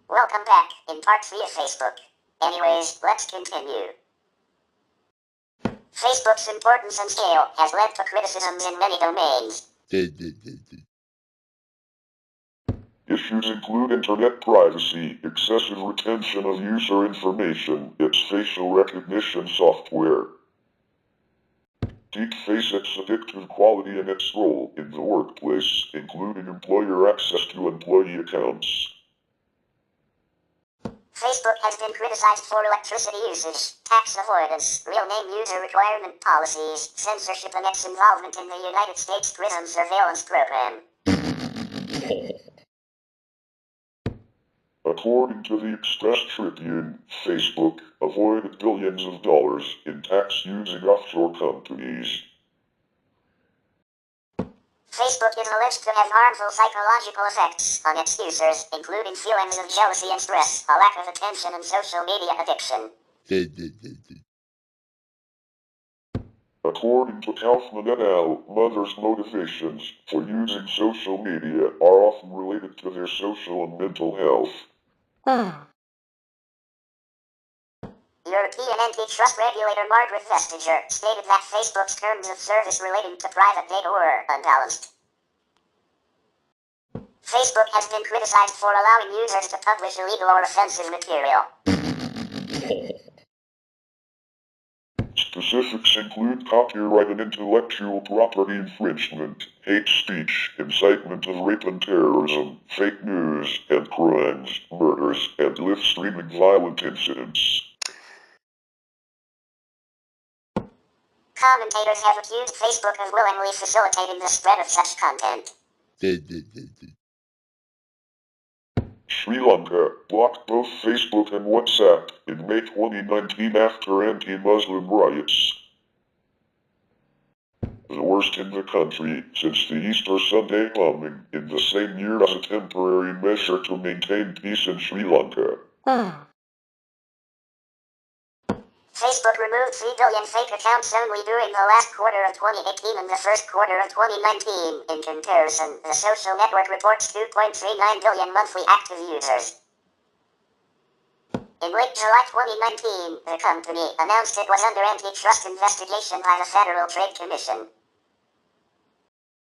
Welcome back in part 3 of Facebook. Anyways, let's continue. Facebook's importance and scale has led to criticisms in many domains. Issues include internet privacy, excessive retention of user information, its facial recognition software, deepfake, its addictive quality, and its role in the workplace, including employer access to employee accounts. Facebook has been criticized for electricity usage, tax avoidance, real name user requirement policies, censorship, and its involvement in the United States prison surveillance program. According to the Express Tribune, Facebook avoided billions of dollars in tax using offshore companies. Facebook is alleged to have harmful psychological effects on its users, including feelings of jealousy and stress, a lack of attention, and social media addiction. According to Kaufman et al., mothers' motivations for using social media are often related to their social and mental health. European antitrust regulator Margaret Vestager stated that Facebook's terms of service relating to private data were unbalanced. Facebook has been criticized for allowing users to publish illegal or offensive material. Specifics include copyright and intellectual property infringement, hate speech, incitement of rape and terrorism, fake news and crimes, murders, and live streaming violent incidents. Commentators have accused Facebook of willingly facilitating the spread of such content. Sri Lanka blocked both Facebook and WhatsApp in May 2019 after anti-Muslim riots. The worst in the country since the Easter Sunday bombing in the same year as a temporary measure to maintain peace in Sri Lanka. Facebook removed 3 billion fake accounts only during the last quarter of 2018 and the first quarter of 2019. In comparison, the social network reports 2.39 billion monthly active users. In late July 2019, the company announced it was under antitrust investigation by the Federal Trade Commission.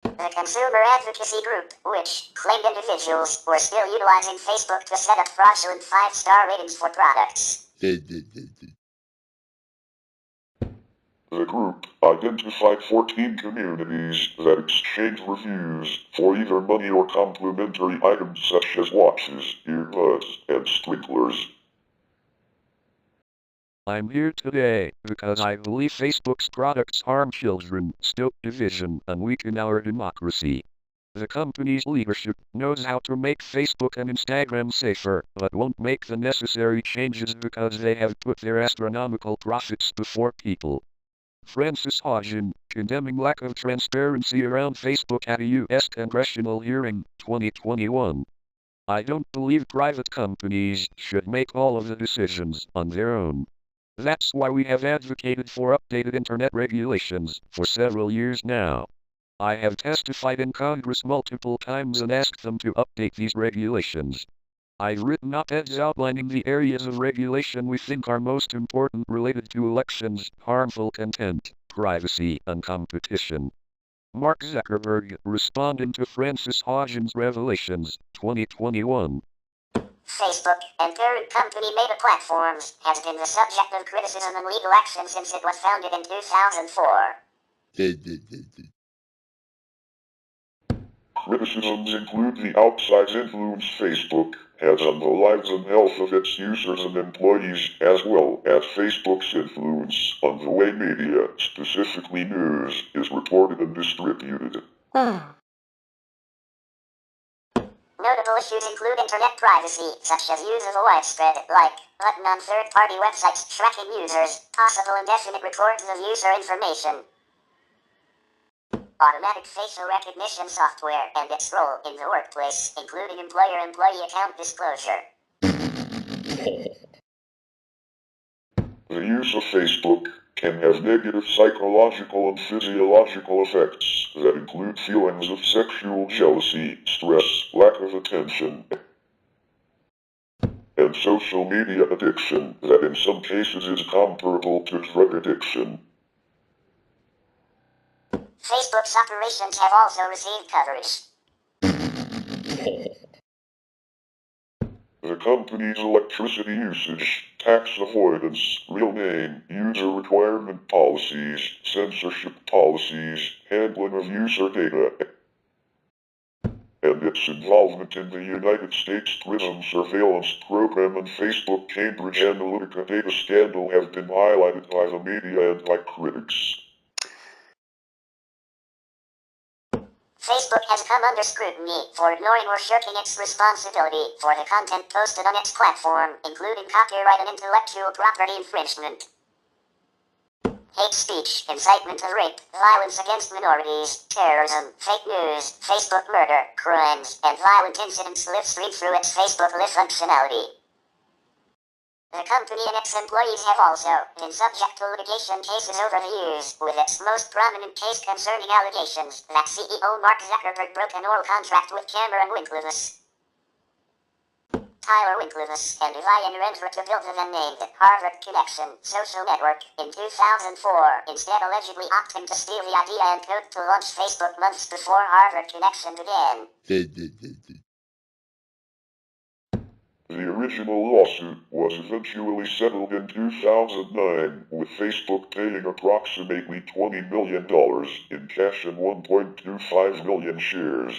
The consumer advocacy group, which claimed individuals were still utilizing Facebook to set up fraudulent 5-star ratings for products. The group identified 14 communities that exchange reviews for either money or complimentary items such as watches, earbuds, and sprinklers. I'm here today because I believe Facebook's products harm children, stoke division, and weaken our democracy. The company's leadership knows how to make Facebook and Instagram safer, but won't make the necessary changes because they have put their astronomical profits before people. Francis Hodgin, condemning lack of transparency around Facebook at a U.S. congressional hearing, 2021. I don't believe private companies should make all of the decisions on their own. That's why we have advocated for updated internet regulations for several years now. I have testified in Congress multiple times and asked them to update these regulations. I've written op-eds outlining the areas of regulation we think are most important related to elections, harmful content, privacy, and competition. Mark Zuckerberg, responding to Francis Hodgin's revelations, 2021. Facebook and parent company Meta Platforms has been the subject of criticism and legal action since it was founded in 2004. Criticisms include the outsized influence Facebook has on the lives and health of its users and employees, as well as Facebook's influence on the way media, specifically news, is reported and distributed. Notable issues include internet privacy, such as use of a widespread like button on third-party websites tracking users, possible indefinite records of user information, automatic facial recognition software, and its role in the workplace, including employer-employee account disclosure. The use of Facebook can have negative psychological and physiological effects that include feelings of sexual jealousy, stress, lack of attention, social media addiction that in some cases is comparable to drug addiction. Facebook's operations have also received coverage. The company's electricity usage, tax avoidance, real name, user requirement policies, censorship policies, handling of user data, and its involvement in the United States PRISM surveillance program and Facebook Cambridge Analytica data scandal have been highlighted by the media and by critics. Facebook has come under scrutiny for ignoring or shirking its responsibility for the content posted on its platform, including copyright and intellectual property infringement. Hate speech, incitement of rape, violence against minorities, terrorism, fake news, Facebook murder, crimes, and violent incidents live streamed through its Facebook Live functionality. The company and its employees have also been subject to litigation cases over the years, with its most prominent case concerning allegations that CEO Mark Zuckerberg broke an oral contract with Cameron Winklevoss, Tyler Winklevoss, and Ivan Narendra to build the then-named Harvard Connection social network in 2004, instead allegedly opting to steal the idea and code to launch Facebook months before Harvard Connection began. The original lawsuit was eventually settled in 2009, with Facebook paying approximately $20 million in cash and 1.25 million shares.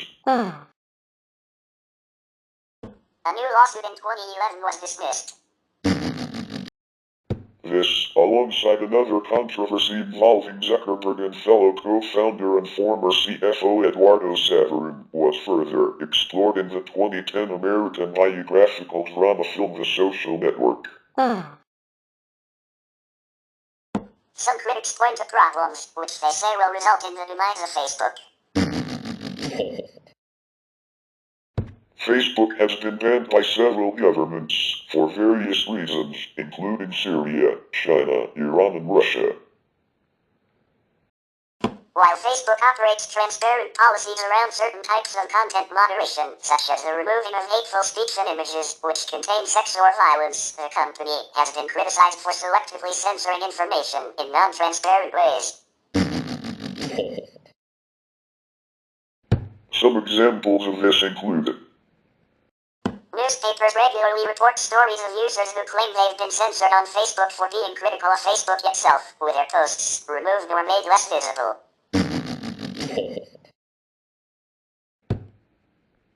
A new lawsuit in 2011 was dismissed. This, alongside another controversy involving Zuckerberg and fellow co-founder and former CFO Eduardo Saverin, was further explored in the 2010 American biographical drama film The Social Network. Some critics point to problems, which they say will result in the demise of Facebook. Facebook has been banned by several governments for various reasons, including Syria, China, Iran, and Russia. While Facebook operates transparent policies around certain types of content moderation, such as the removing of hateful speech and images which contain sex or violence, the company has been criticized for selectively censoring information in non-transparent ways. Some examples of this include Newspapers regularly report stories of users who claim they've been censored on Facebook for being critical of Facebook itself, with their posts removed or made less visible.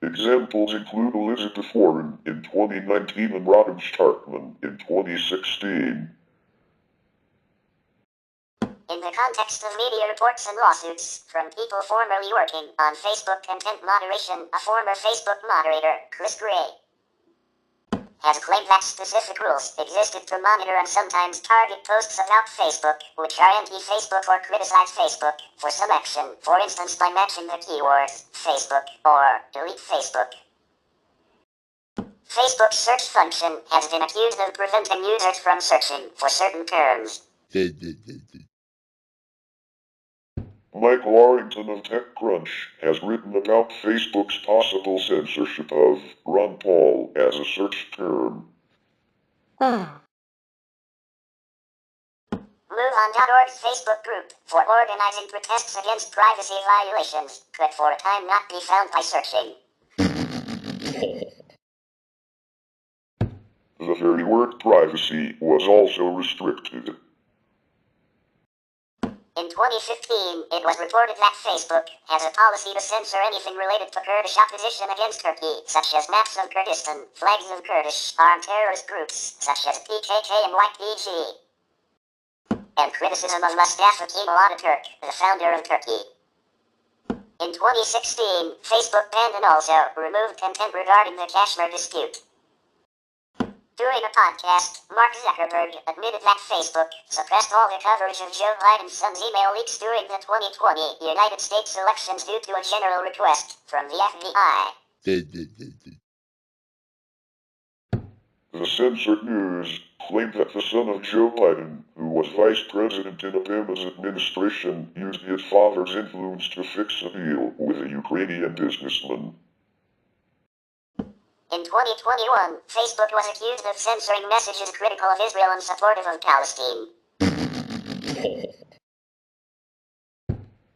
Examples include Elizabeth Warren in 2019 and Robin Starkman in 2016. In the context of media reports and lawsuits from people formerly working on Facebook content moderation, a former Facebook moderator, Chris Gray, has claimed that specific rules existed to monitor and sometimes target posts about Facebook, which are anti-Facebook or criticize Facebook, for some action, for instance by matching the keywords Facebook or delete Facebook. Facebook's search function has been accused of preventing users from searching for certain terms. Michael Arrington of TechCrunch has written about Facebook's possible censorship of Ron Paul as a search term. MoveOn.org's Facebook group for organizing protests against privacy violations could for a time not be found by searching. The very word privacy was also restricted. In 2015, it was reported that Facebook has a policy to censor anything related to Kurdish opposition against Turkey, such as maps of Kurdistan, flags of Kurdish armed terrorist groups, such as PKK and YPG, and criticism of Mustafa Kemal Ataturk, the founder of Turkey. In 2016, Facebook banned and also removed content regarding the Kashmir dispute. During a podcast, Mark Zuckerberg admitted that Facebook suppressed all the coverage of Joe Biden's son's email leaks during the 2020 United States elections due to a general request from the FBI. The censored news claimed that the son of Joe Biden, who was vice president in Obama's administration, used his father's influence to fix a deal with a Ukrainian businessman. In 2021, Facebook was accused of censoring messages critical of Israel and supportive of Palestine.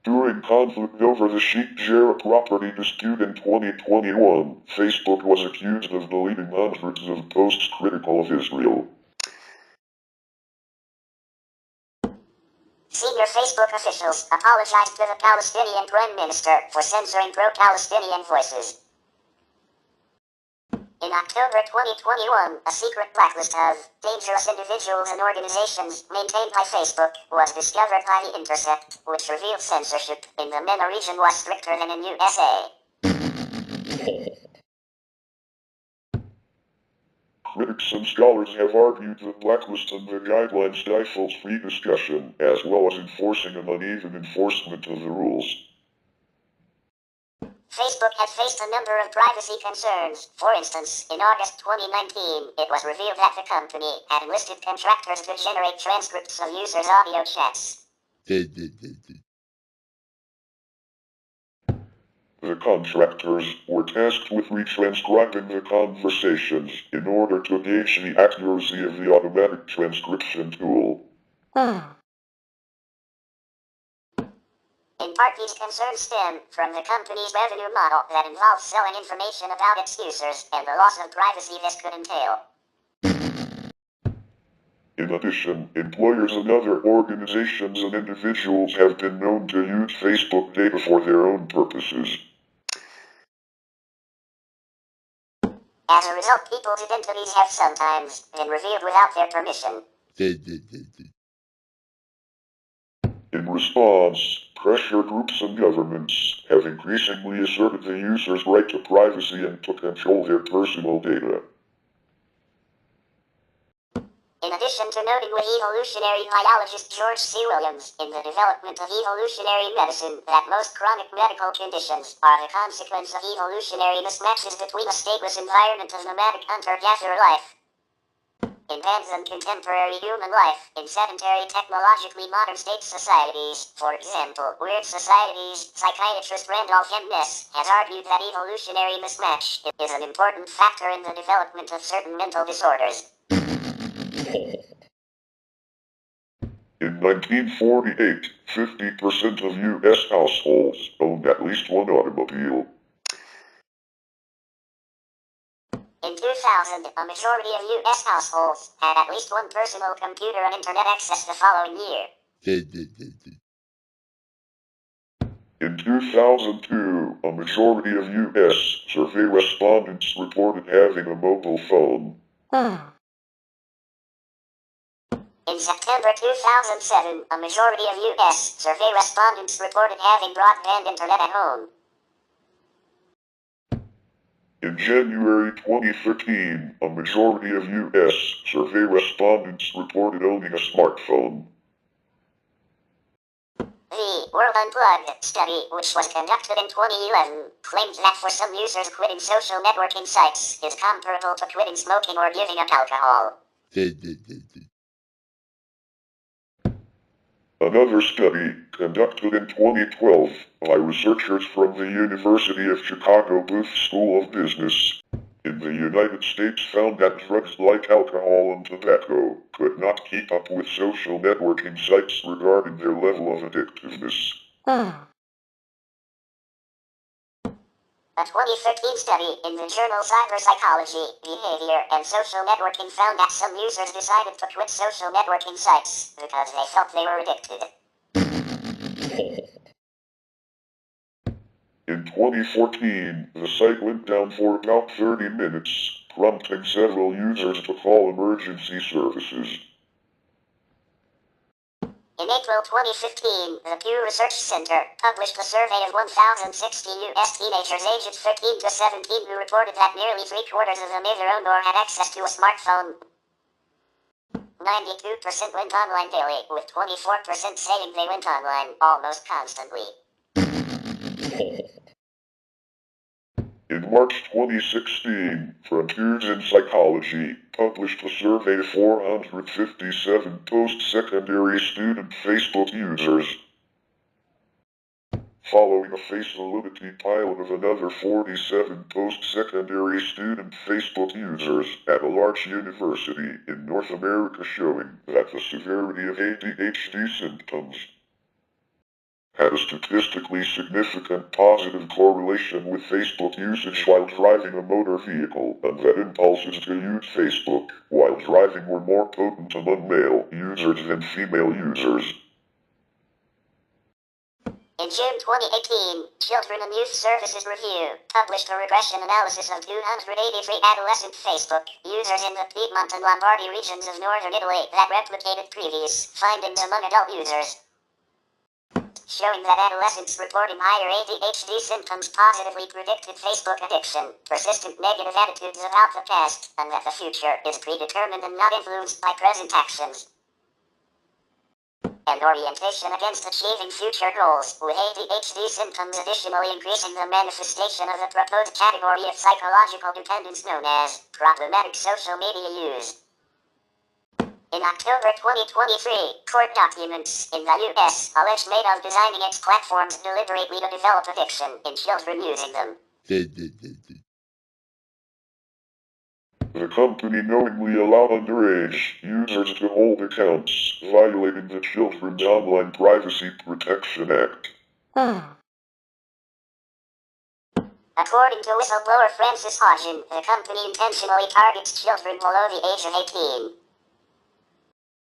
During conflict over the Sheikh Jarrah property dispute in 2021, Facebook was accused of deleting hundreds of posts critical of Israel. Senior Facebook officials apologized to the Palestinian Prime Minister for censoring pro-Palestinian voices. In October 2021, a secret blacklist of dangerous individuals and organizations maintained by Facebook was discovered by The Intercept, which revealed censorship in the MENA region was stricter than in USA. Critics and scholars have argued that blacklisting the guidelines stifles free discussion, as well as enforcing an uneven enforcement of the rules. Facebook had faced a number of privacy concerns. For instance, in August 2019, it was revealed that the company had enlisted contractors to generate transcripts of users' audio chats. The contractors were tasked with retranscribing the conversations in order to gauge the accuracy of the automatic transcription tool. In part, these concerns stem from the company's revenue model that involves selling information about its users and the loss of privacy this could entail. In addition, employers and other organizations and individuals have been known to use Facebook data for their own purposes. As a result, people's identities have sometimes been revealed without their permission. In response, pressure groups and governments have increasingly asserted the user's right to privacy and to control their personal data. In addition to notably evolutionary biologist George C. Williams, in the development of evolutionary medicine, that most chronic medical conditions are the consequence of evolutionary mismatches between a stateless environment of nomadic hunter-gatherer life in bands and contemporary human life in sedentary, technologically modern state societies. For example, weird societies, psychiatrist Randolph M. Ness has argued that evolutionary mismatch is an important factor in the development of certain mental disorders. In 1948, 50% of U.S. households owned at least one automobile. In 2000, a majority of U.S. households had at least one personal computer and internet access the following year. In 2002, a majority of U.S. survey respondents reported having a mobile phone. In September 2007, a majority of U.S. survey respondents reported having broadband internet at home. In January 2013, a majority of U.S. survey respondents reported owning a smartphone. The World Unplugged study, which was conducted in 2011, claimed that for some users quitting social networking sites is comparable to quitting smoking or giving up alcohol. Another study, conducted in 2012 by researchers from the University of Chicago Booth School of Business in the United States, found that drugs like alcohol and tobacco could not keep up with social networking sites regarding their level of addictiveness. A 2013 study in the journal Cyberpsychology, Behavior, and Social Networking found that some users decided to quit social networking sites because they felt they were addicted. In 2014, the site went down for about 30 minutes, prompting several users to call emergency services. In April 2015, the Pew Research Center published a survey of 1,060 U.S. teenagers aged 13 to 17 who reported that nearly 3/4 of them either owned or had access to a smartphone. 92% went online daily, with 24% saying they went online almost constantly. In March 2016, Frontiers in Psychology published a survey of 457 post-secondary student Facebook users. following a facility pilot of another 47 post-secondary student Facebook users at a large university in North America, showing that the severity of ADHD symptoms had a statistically significant positive correlation with Facebook usage while driving a motor vehicle, and that impulses to use Facebook while driving were more potent among male users than female users. In June 2018, Children and Youth Services Review published a regression analysis of 283 adolescent Facebook users in the Piedmont and Lombardy regions of northern Italy that replicated previous findings among adult users, showing that adolescents reporting higher ADHD symptoms positively predicted Facebook addiction, persistent negative attitudes about the past, and that the future is predetermined and not influenced by present actions and orientation against achieving future goals, with ADHD symptoms additionally increasing the manifestation of the proposed category of psychological dependence known as problematic social media use. In October 2023, court documents in the U.S. alleged Meta designing its platforms deliberately to develop addiction in children using them. The company knowingly allowed underage users to hold accounts, violating the Children's Online Privacy Protection Act. According to whistleblower Francis Hodgen, the company intentionally targets children below the age of 18.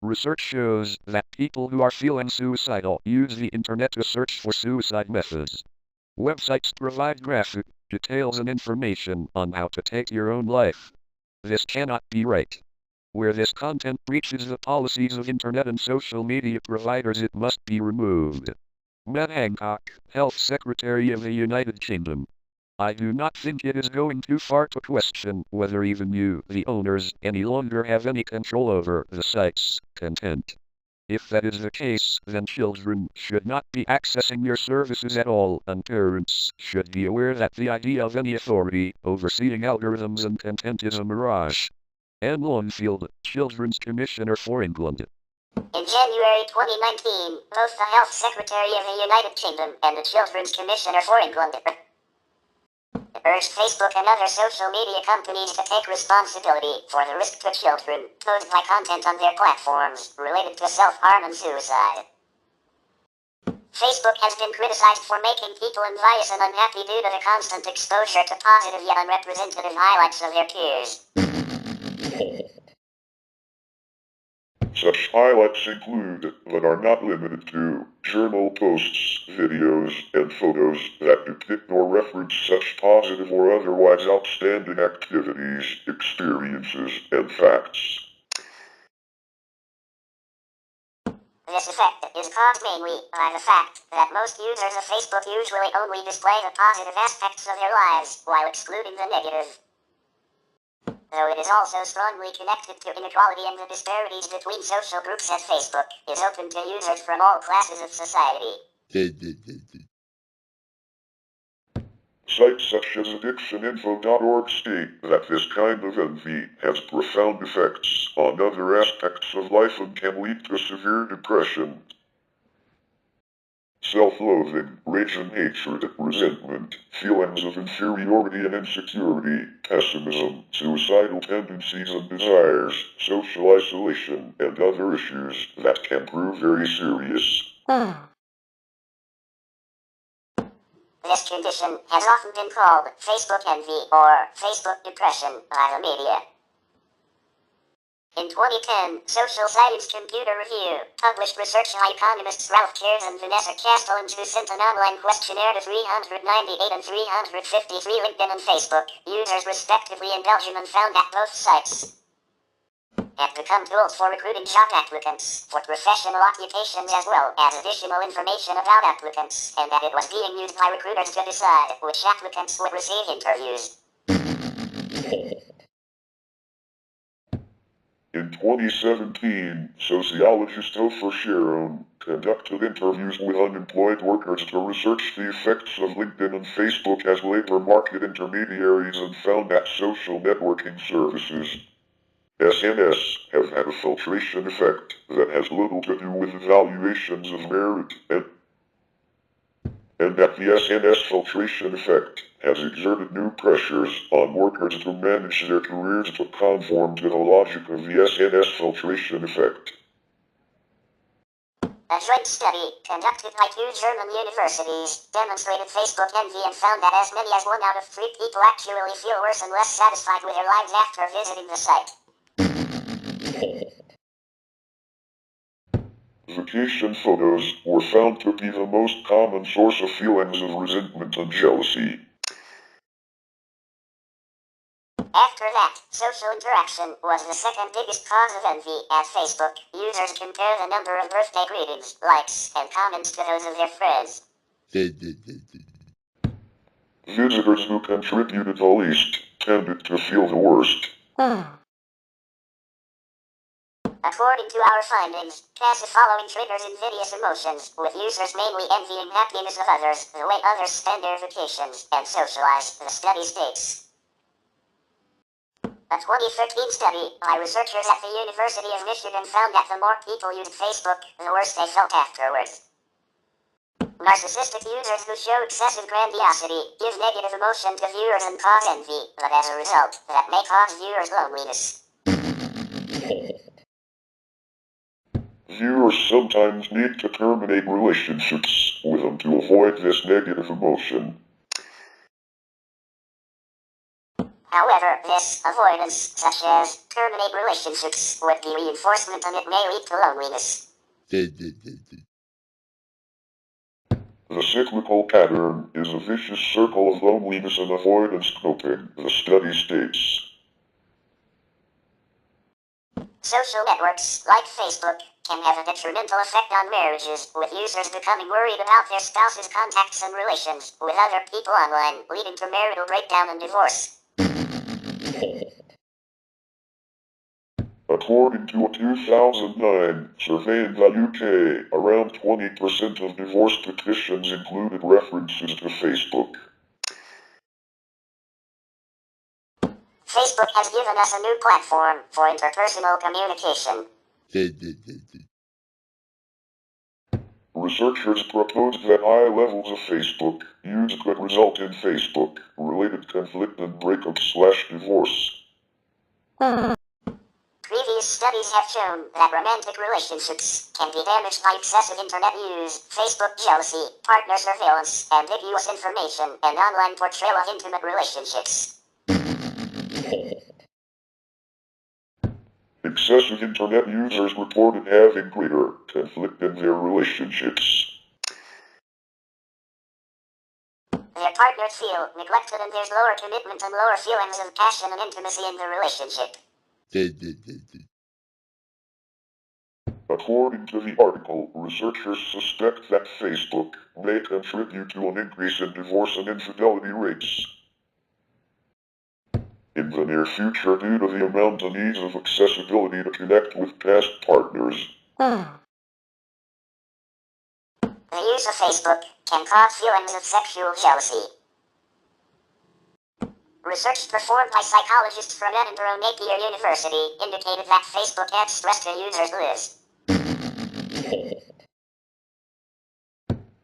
Research shows that people who are feeling suicidal use the internet to search for suicide methods. Websites provide graphic details and information on how to take your own life. This cannot be right. Where this content breaches the policies of internet and social media providers, it must be removed. Matt Hancock, Health Secretary of the United Kingdom. I do not think it is going too far to question whether even you, the owners, any longer have any control over the site's content. If that is the case, then children should not be accessing your services at all, and parents should be aware that the idea of any authority overseeing algorithms and content is a mirage. Anne Longfield, Children's Commissioner for England. In January 2019, both the Health Secretary of the United Kingdom and the Children's Commissioner for England urged Facebook and other social media companies to take responsibility for the risk to children posed by content on their platforms related to self-harm and suicide. Facebook has been criticized for making people envious and unhappy due to the constant exposure to positive yet unrepresentative highlights of their peers. Such highlights include, but are not limited to, journal posts, videos, and photos that depict or reference such positive or otherwise outstanding activities, experiences, and facts. This effect is caused mainly by the fact that most users of Facebook usually only display the positive aspects of their lives while excluding the negative. Though it is also strongly connected to inequality and the disparities between social groups, as Facebook is open to users from all classes of society. Sites such as addictioninfo.org state that this kind of envy has profound effects on other aspects of life and can lead to severe depression, self-loathing, rage and hatred, resentment, feelings of inferiority and insecurity, pessimism, suicidal tendencies and desires, social isolation, and other issues that can prove very serious. This condition has often been called Facebook envy or Facebook depression by the media. In 2010, Social Science Computer Review published research by economists Ralph Kers and Vanessa Castellans, who sent an online questionnaire to 398 and 353 LinkedIn and Facebook users respectively in Belgium, and found that both sites have become tools for recruiting job applicants for professional occupations as well as additional information about applicants, and that it was being used by recruiters to decide which applicants would receive interviews. In 2017, sociologist Ofer Sharon conducted interviews with unemployed workers to research the effects of LinkedIn and Facebook as labor market intermediaries, and found that social networking services, SNS, have had a filtration effect that has little to do with evaluations of merit and that the SNS filtration effect has exerted new pressures on workers to manage their careers to conform to the logic of the SNS filtration effect. A joint study, conducted by 2 German universities, demonstrated Facebook envy and found that as many as 1 out of 3 people actually feel worse and less satisfied with their lives after visiting the site. Vacation photos were found to be the most common source of feelings of resentment and jealousy. After that, social interaction was the second biggest cause of envy at Facebook. Users compare the number of birthday greetings, likes, and comments to those of their friends. Visitors who contributed the least tended to feel the worst. According to our findings, the following triggers invidious emotions, with users mainly envying happiness of others, the way others spend their vacations, and socialize, the study states. A 2013 study by researchers at the University of Michigan found that the more people used Facebook, the worse they felt afterwards. Narcissistic users who show excessive grandiosity give negative emotion to viewers and cause envy, but as a result, that may cause viewers loneliness. Viewers sometimes need to terminate relationships with them to avoid this negative emotion. However, this avoidance, such as terminate relationships, would be reinforcement and it may lead to loneliness. The cyclical pattern is a vicious circle of loneliness and avoidance coping, the study states. Social networks, like Facebook, can have a detrimental effect on marriages, with users becoming worried about their spouse's contacts and relations with other people online, leading to marital breakdown and divorce. According to a 2009 survey in the UK, around 20% of divorce petitions included references to Facebook. Facebook has given us a new platform for interpersonal communication. Researchers proposed that high levels of Facebook use could result in Facebook-related conflict and breakup/divorce. Previous studies have shown that romantic relationships can be damaged by excessive internet use, Facebook jealousy, partner surveillance, ambiguous information, and online portrayal of intimate relationships. Excessive internet users reported having greater conflict in their relationships. Their partners feel neglected and there's lower commitment and lower feelings of passion and intimacy in the relationship. According to the article, researchers suspect that Facebook may contribute to an increase in divorce and infidelity rates in the near future due to the amount and ease of accessibility to connect with past partners. The use of Facebook can cause feelings of sexual jealousy. Research performed by psychologists from Edinburgh Napier University indicated that Facebook adds stress to users' lives.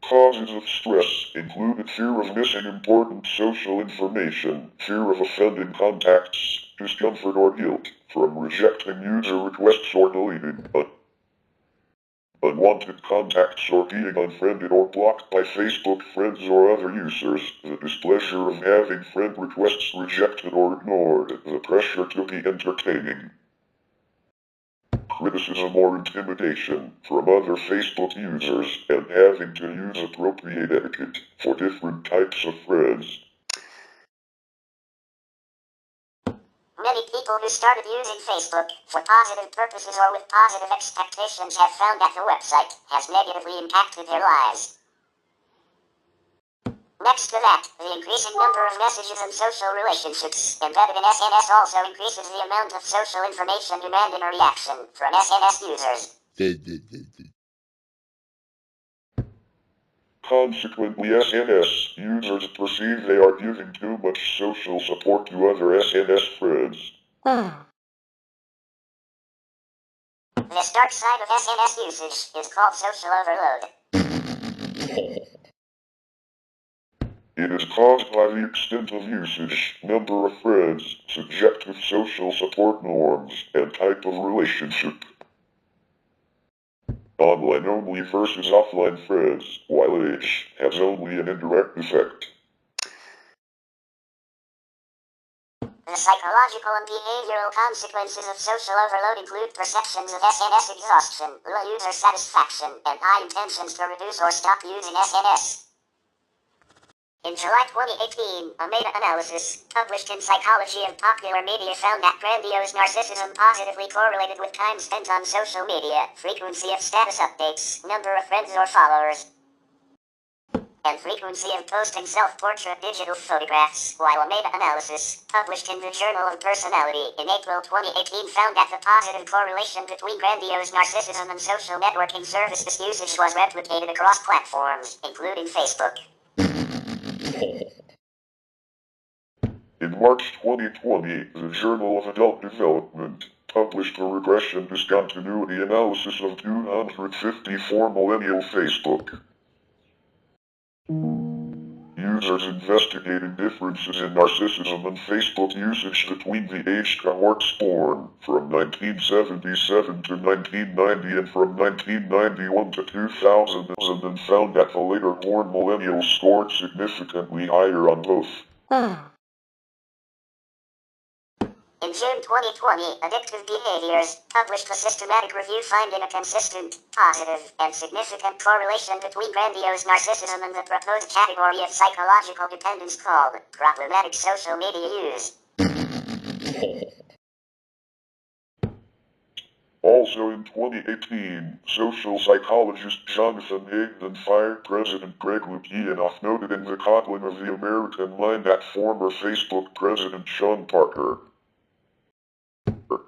Causes of stress included fear of missing important social information, fear of offending contacts, discomfort or guilt from rejecting user requests or deleting unwanted contacts or being unfriended or blocked by Facebook friends or other users, the displeasure of having friend requests rejected or ignored, the pressure to be entertaining, criticism or intimidation from other Facebook users, and having to use appropriate etiquette for different types of friends. Many people who started using Facebook for positive purposes or with positive expectations have found that the website has negatively impacted their lives. Next to that, the increasing number of messages and social relationships embedded in SNS also increases the amount of social information demanding a reaction from SNS users. Consequently, SNS users perceive they are giving too much social support to other SNS friends. This dark side of SNS usage is called social overload. It is caused by the extent of usage, number of friends, subjective social support norms, and type of relationship. Online only versus offline friends, while age has only an indirect effect. The psychological and behavioral consequences of social overload include perceptions of SNS exhaustion, low user satisfaction, and high intentions to reduce or stop using SNS. In July 2018, a meta-analysis published in Psychology of Popular Media found that grandiose narcissism positively correlated with time spent on social media, frequency of status updates, number of friends or followers, and frequency of posting self-portrait digital photographs, while a meta-analysis, published in the Journal of Personality in April 2018 found that the positive correlation between grandiose narcissism and social networking services usage was replicated across platforms, including Facebook. In March 2020, the Journal of Adult Development published a regression discontinuity analysis of 254 millennial Facebook users investigating differences in narcissism and Facebook usage between the age cohorts born from 1977 to 1990 and from 1991 to 2000 and found that the later born millennials scored significantly higher on both. In June 2020, Addictive Behaviors published a systematic review finding a consistent, positive, and significant correlation between grandiose narcissism and the proposed category of psychological dependence called problematic social media use. Also in 2018, social psychologist Jonathan Haidt and fire President Greg Lukianoff noted in the Coddling of the American Mind that former Facebook President Sean Parker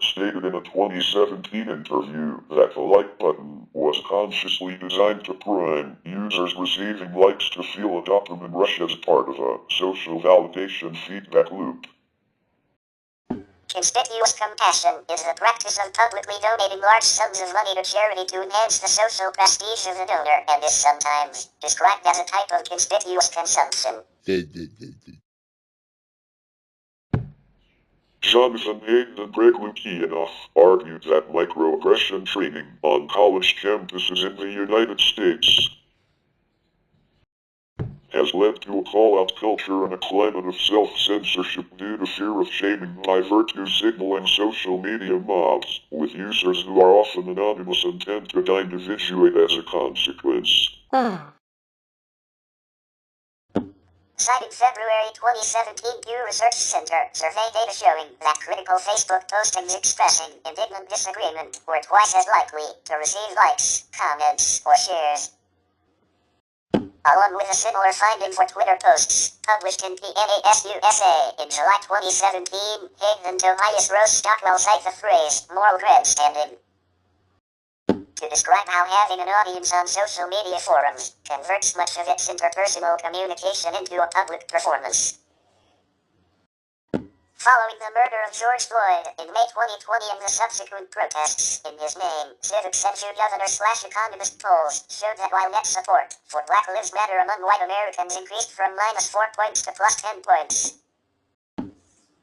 stated in a 2017 interview that the like button was consciously designed to prime users receiving likes to feel a dopamine rush as part of a social validation feedback loop. Conspicuous compassion is the practice of publicly donating large sums of money to charity to enhance the social prestige of the donor and is sometimes described as a type of conspicuous consumption. Jonathan Haidt and Greg Lukianoff argued that microaggression training on college campuses in the United States has led to a call-out culture and a climate of self-censorship due to fear of shaming by virtue signaling social media mobs, with users who are often anonymous and tend to individuate as a consequence. Citing February 2017 Pew Research Center survey data showing that critical Facebook postings expressing indignant disagreement were twice as likely to receive likes, comments, or shares. Along with a similar finding for Twitter posts, published in PNAS USA in July 2017, Haidt and Tobias Rose Stockwell cite the phrase, moral grandstanding, to describe how having an audience on social media forums converts much of its interpersonal communication into a public performance. Following the murder of George Floyd in May 2020 and the subsequent protests in his name, civics-centered governor/economist polls showed that while net support for Black Lives Matter among white Americans increased from -4 points to +10 points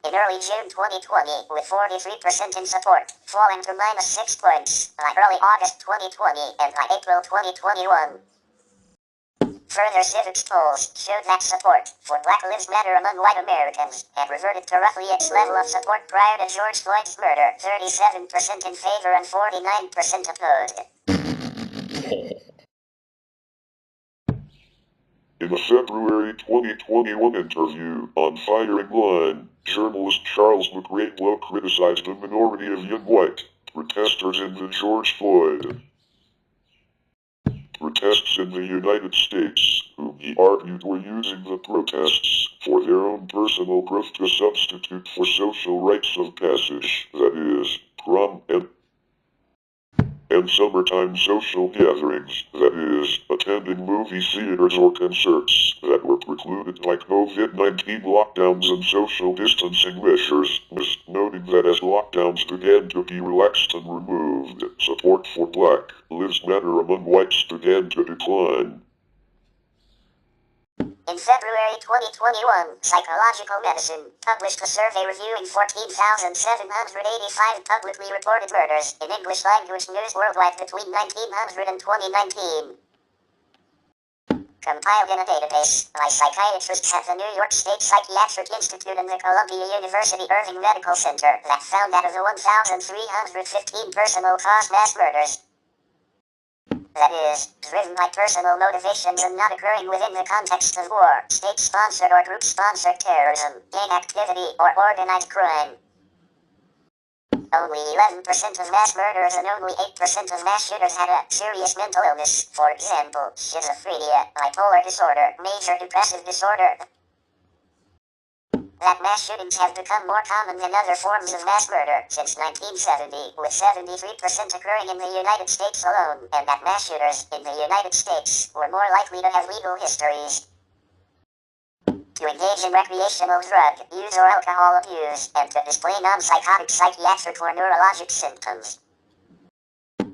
in early June 2020, with 43% in support, falling to -6 points by early August 2020 and by April 2021. Further civics polls showed that support for Black Lives Matter among white Americans had reverted to roughly its level of support prior to George Floyd's murder, 37% in favor and 49% opposed. In a February 2021 interview on Firing Line, journalist Charles McRae criticized a minority of young white protesters in the George Floyd protests in the United States, whom he argued were using the protests for their own personal growth to substitute for social rites of passage, that is, prom and summertime social gatherings, that is, attending movie theaters or concerts, that were precluded by COVID-19 lockdowns and social distancing measures, noting that as lockdowns began to be relaxed and removed, support for Black Lives Matter among whites began to decline. In February 2021, Psychological Medicine published a survey reviewing 14,785 publicly reported murders in English language news worldwide between 1900 and 2019. Compiled in a database by psychiatrists at the New York State Psychiatric Institute and the Columbia University Irving Medical Center that found that of the 1,315 personal cause mass murders, that is, driven by personal motivations and not occurring within the context of war, state-sponsored or group-sponsored terrorism, gang activity, or organized crime. Only 11% of mass murderers and only 8% of mass shooters had a serious mental illness, for example, schizophrenia, bipolar disorder, major depressive disorder. That mass shootings have become more common than other forms of mass murder since 1970, with 73% occurring in the United States alone, and that mass shooters in the United States were more likely to have legal histories, to engage in recreational drug use or alcohol abuse, and to display non-psychotic psychiatric or neurologic symptoms.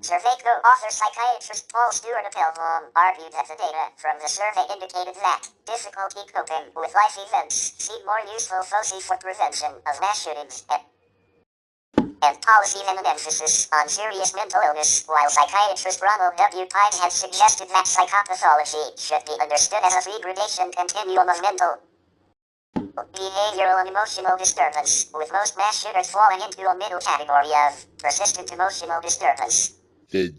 Survey co-author psychiatrist Paul Stewart Appelbaum argued that the data from the survey indicated that difficulty coping with life events seemed more useful for prevention of mass shootings and policy than an emphasis on serious mental illness, while psychiatrist Ronald W. Pine had suggested that psychopathology should be understood as a three-gradation continuum of mental, behavioral and emotional disturbance, with most mass shooters falling into a middle category of persistent emotional disturbance. In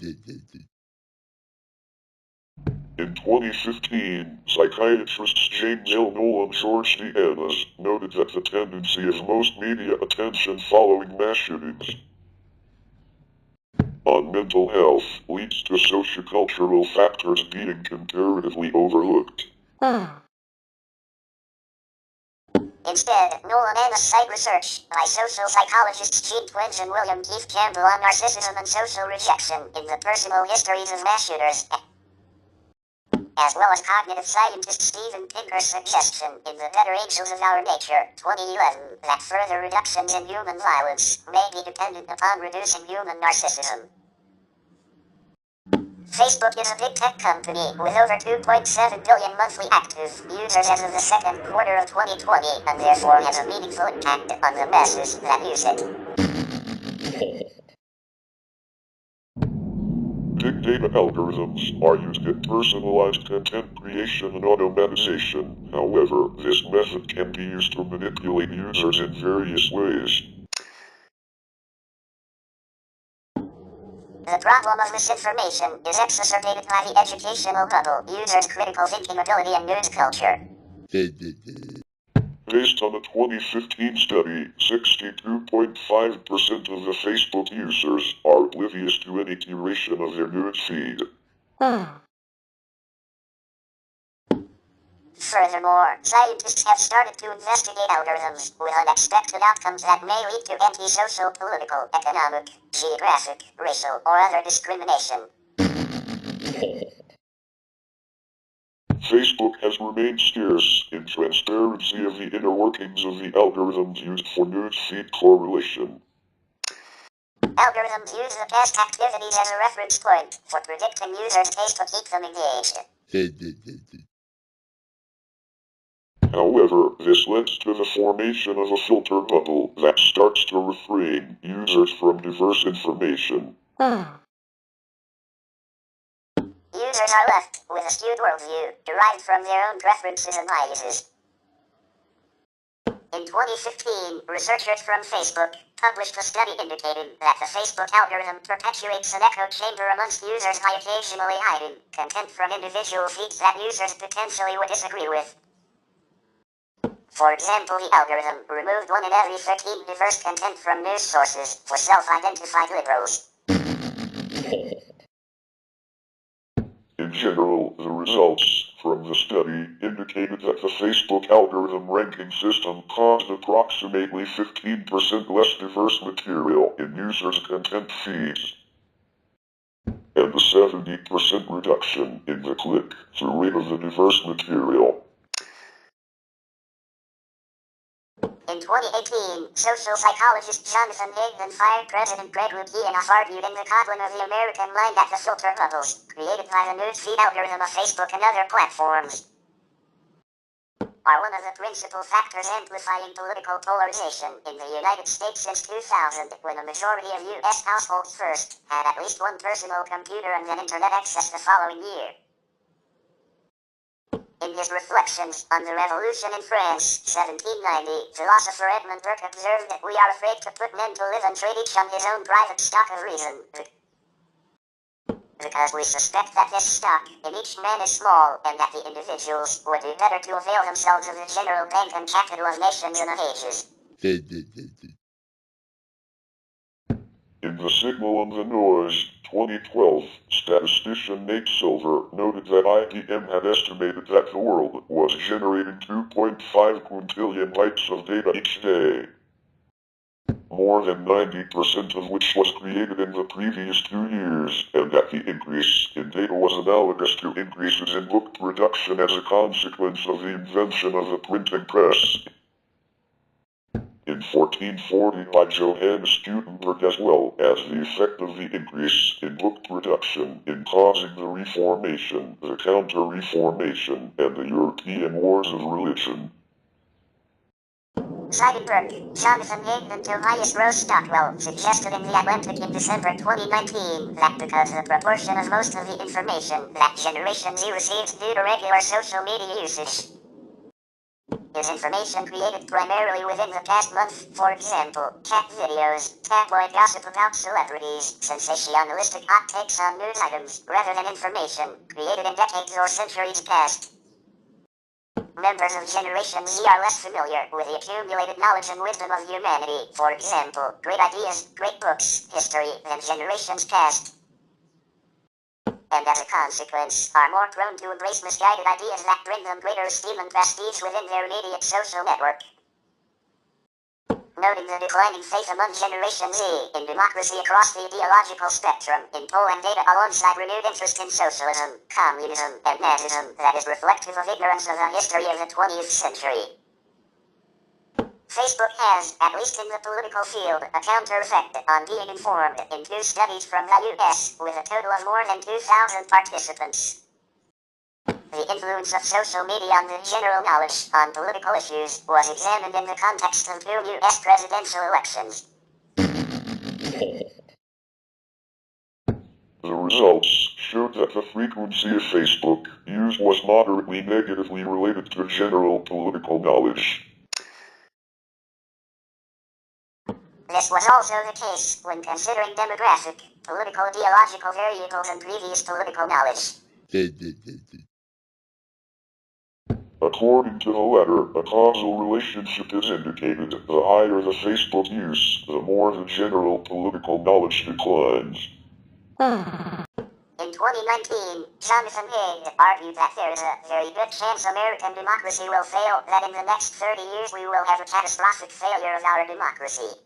2015, psychiatrists James L. Noel and George D. Annas noted that the tendency of most media attention following mass shootings on mental health leads to sociocultural factors being comparatively overlooked. Instead, Noel and Annas cite research by social psychologists Gene Twenge and William Keith Campbell on narcissism and social rejection in the personal histories of mass shooters, as well as cognitive scientist Steven Pinker's suggestion in The Better Angels of Our Nature, 2011, that further reductions in human violence may be dependent upon reducing human narcissism. Facebook is a big tech company with over 2.7 billion monthly active users as of the second quarter of 2020, and therefore has a meaningful impact on the masses that use it. Big data algorithms are used in personalized content creation and automatization. However, this method can be used to manipulate users in various ways. The problem of misinformation is exacerbated by the educational bubble, users' critical thinking ability, and news culture. Based on a 2015 study, 62.5% of the Facebook users are oblivious to any curation of their news feed. Furthermore, scientists have started to investigate algorithms with unexpected outcomes that may lead to anti-social, political, economic, geographic, racial, or other discrimination. Facebook has remained scarce in transparency of the inner workings of the algorithms used for news feed correlation. Algorithms use the past activities as a reference point for predicting users' taste to keep them engaged. However, this leads to the formation of a filter bubble that starts to refrain users from diverse information. Users are left with a skewed worldview derived from their own preferences and biases. In 2015, researchers from Facebook published a study indicating that the Facebook algorithm perpetuates an echo chamber amongst users by occasionally hiding content from individual feeds that users potentially would disagree with. For example, the algorithm removed 1 in every 13 diverse content from news sources for self-identified liberals. In general, the results from the study indicated that the Facebook algorithm ranking system caused approximately 15% less diverse material in users' content feeds, and a 70% reduction in the click-through rate of the diverse material. In 2018, social psychologist Jonathan Haidt fired President Greg Lukianoff argued in the Coughlin of the American Mind that the filter bubbles created by the newsfeed algorithm of Facebook and other platforms are one of the principal factors amplifying political polarization in the United States since 2000, when a majority of U.S. households first had at least one personal computer and then internet access the following year. In his reflections on the Revolution in France, 1790, philosopher Edmund Burke observed that we are afraid to put men to live and trade each on his own private stock of reason, because we suspect that this stock in each man is small, and that the individuals would do better to avail themselves of the general bank and capital of nations in the ages. In The Signal and the Noise, 2012, statistician Nate Silver noted that IBM had estimated that the world was generating 2.5 quintillion bytes of data each day, more than 90% of which was created in the previous 2 years, and that the increase in data was analogous to increases in book production as a consequence of the invention of the printing press in 1440 by Johannes Gutenberg, as well as the effect of the increase in book production in causing the Reformation, the Counter-Reformation, and the European Wars of Religion. Cited Burke, Jonathan Hayden and Tobias Rose Stockwell suggested in The Atlantic in December 2019 that because the proportion of most of the information that Generation Z receives due to regular social media usage is information created primarily within the past month, for example, cat videos, tabloid gossip about celebrities, sensationalistic hot takes on news items, rather than information created in decades or centuries past. Members of Generation Z are less familiar with the accumulated knowledge and wisdom of humanity, for example, great ideas, great books, history, than generations past, and as a consequence, are more prone to embrace misguided ideas that bring them greater esteem and prestige within their immediate social network. Noting the declining faith among Generation Z in democracy across the ideological spectrum, in polling data alongside renewed interest in socialism, communism, and Nazism that is reflective of ignorance of the history of the 20th century. Facebook has, at least in the political field, a counter-effect on being informed in 2 studies from the US, with a total of more than 2,000 participants. The influence of social media on the general knowledge on political issues was examined in the context of 2 U.S. presidential elections. The results showed that the frequency of Facebook use was moderately negatively related to general political knowledge. This was also the case when considering demographic, political ideological variables and previous political knowledge. According to the latter, a causal relationship is indicated. The higher the Facebook use, the more the general political knowledge declines. In 2019, Jonathan Hayden argued that there is a very good chance American democracy will fail, that in the next 30 years we will have a catastrophic failure of our democracy.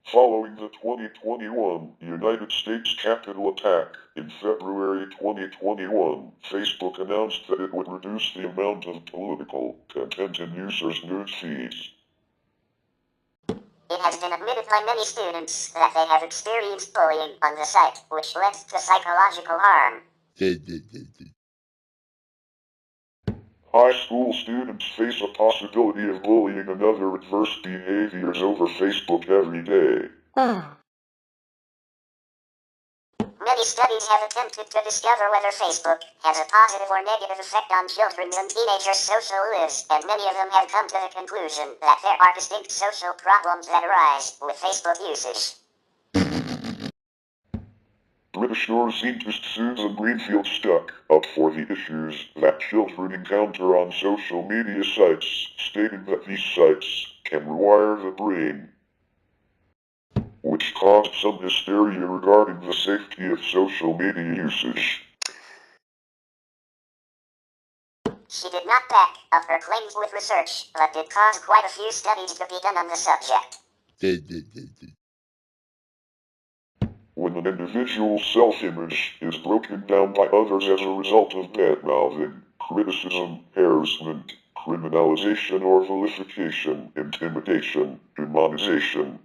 Following the 2021 United States Capitol attack in February 2021, Facebook announced that it would reduce the amount of political content in users' news feeds. It has been admitted by many students that they have experienced bullying on the site, which led to psychological harm. High school students face a possibility of bullying and other adverse behaviors over Facebook every day. Many studies have attempted to discover whether Facebook has a positive or negative effect on children's and teenagers' social lives, and many of them have come to the conclusion that there are distinct social problems that arise with Facebook usage. British neuroscientist Susan Greenfield stuck up for the issues that children encounter on social media sites, stating that these sites can rewire the brain, which caused some hysteria regarding the safety of social media usage. She did not back up her claims with research, but did cause quite a few studies to be done on the subject. When an individual's self-image is broken down by others as a result of bad-mouthing, criticism, harassment, criminalization or vilification, intimidation, demonization,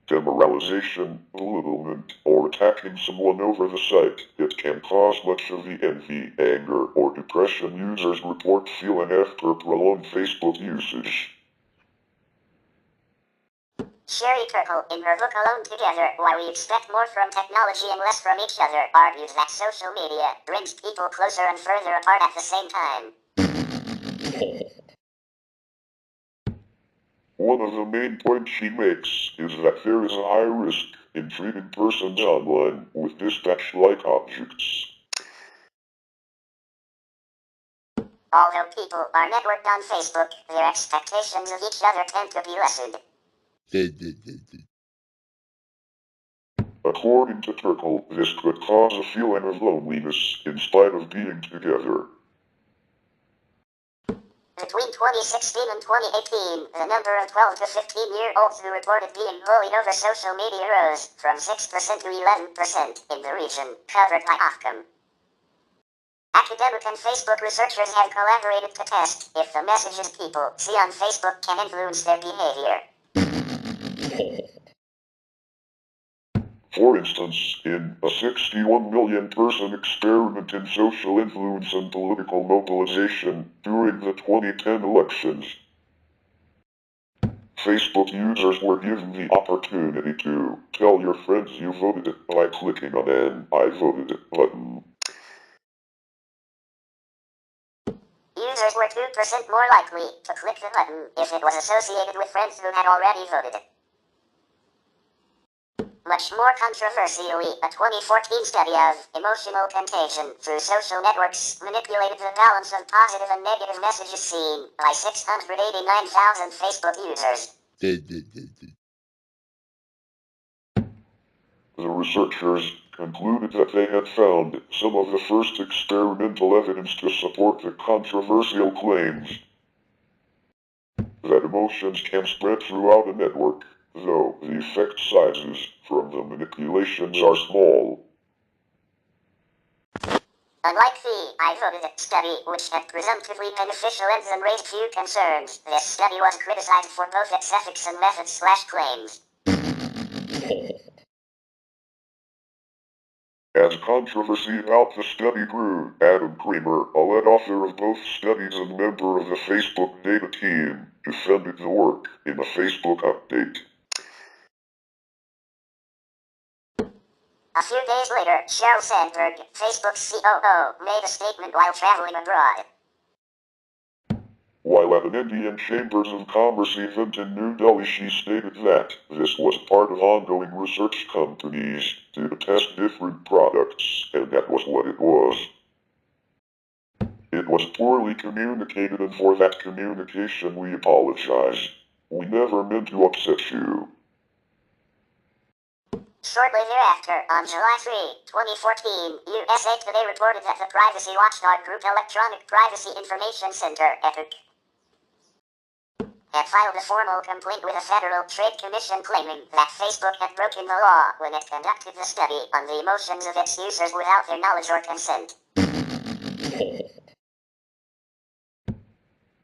demoralization, belittlement, or attacking someone over the site. It can cause much of the envy, anger, or depression users report feeling after prolonged Facebook usage. Sherry Turkle, in her book Alone Together, Why We Expect More from Technology and Less from Each Other, argues that social media brings people closer and further apart at the same time. One of the main points she makes is that there is a high risk in treating persons online with dispatch-like objects. Although people are networked on Facebook, their expectations of each other tend to be lessened. According to Turkle, this could cause a feeling of loneliness in spite of being together. Between 2016 and 2018, the number of 12 to 15-year-olds who reported being bullied over social media rose from 6% to 11% in the region covered by Ofcom. Academic and Facebook researchers have collaborated to test if the messages people see on Facebook can influence their behavior. For instance, in a 61 million person experiment in social influence and political mobilization during the 2010 elections, Facebook users were given the opportunity to tell your friends you voted by clicking on an I voted button. Users were 2% more likely to click the button if it was associated with friends who had already voted. Much more controversially, a 2014 study of emotional contagion through social networks manipulated the balance of positive and negative messages seen by 689,000 Facebook users. The researchers concluded that they had found some of the first experimental evidence to support the controversial claims that emotions can spread throughout a network, though the effect sizes from the manipulations are small. Unlike the I voted study, which had presumptively beneficial ends and raised few concerns, this study was criticized for both its ethics and methods/claims. As controversy about the study grew, Adam Kramer, a lead author of both studies and member of the Facebook data team, defended the work in a Facebook update. A few days later, Sheryl Sandberg, Facebook's COO, made a statement while traveling abroad. While at an Indian Chambers of Commerce event in New Delhi, she stated that this was part of ongoing research companies to test different products, and that was what it was. It was poorly communicated, and for that communication we apologize. We never meant to upset you. Shortly thereafter, on July 3, 2014, USA Today reported that the privacy watchdog group Electronic Privacy Information Center, EPIC, had filed a formal complaint with the Federal Trade Commission claiming that Facebook had broken the law when it conducted the study on the emotions of its users without their knowledge or consent.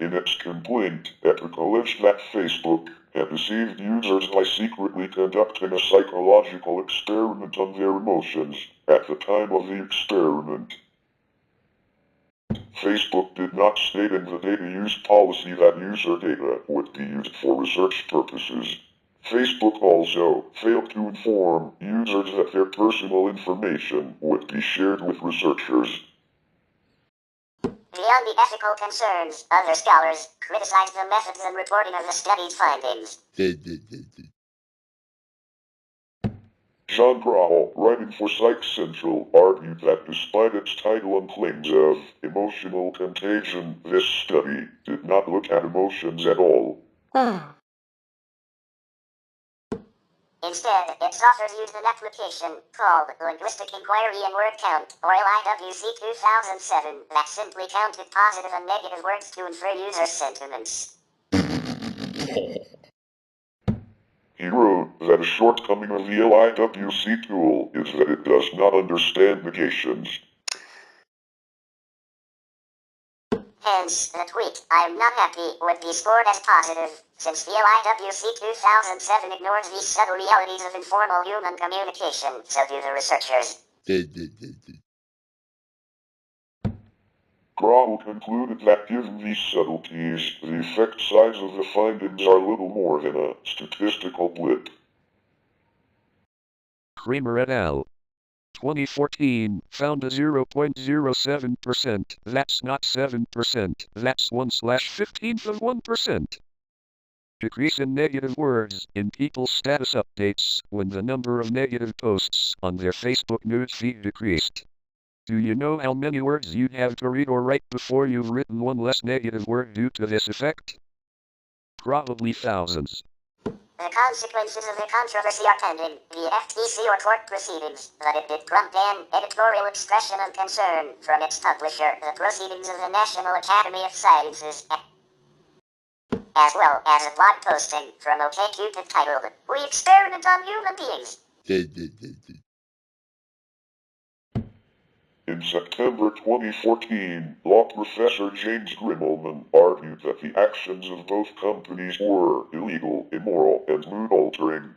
In its complaint, Epic alleged that Facebook had deceived users by secretly conducting a psychological experiment on their emotions at the time of the experiment. Facebook did not state in the data use policy that user data would be used for research purposes. Facebook also failed to inform users that their personal information would be shared with researchers. Beyond the ethical concerns, other scholars criticized the methods and reporting of the study's findings. John Grahl, writing for Psych Central, argued that despite its title and claims of emotional contagion, this study did not look at emotions at all. Instead, its authors used an application called Linguistic Inquiry and Word Count, or LIWC 2007, that simply counted positive and negative words to infer user sentiments. He wrote that a shortcoming of the LIWC tool is that it does not understand negations. sense, the tweet, "I'm not happy," would be scored as positive, since the OIWC 2007 ignores these subtle realities of informal human communication, so do the researchers. Grahl concluded that given these subtleties, the effect size of the findings are little more than a statistical blip. Kramer et al. 2014 found a 0.07%. That's not 7%. That's 1/15th of 1%. Decrease in negative words in people's status updates when the number of negative posts on their Facebook newsfeed decreased. Do you know how many words you'd have to read or write before you've written one less negative word due to this effect? Probably thousands. The consequences of the controversy are pending, the FTC or court proceedings, but it did prompt an editorial expression of concern from its publisher, the Proceedings of the National Academy of Sciences, as well as a blog posting from OkCupid titled, "We Experiment on Human Beings." In September 2014, law professor James Grimmelman argued that the actions of both companies were illegal, immoral, and mood-altering,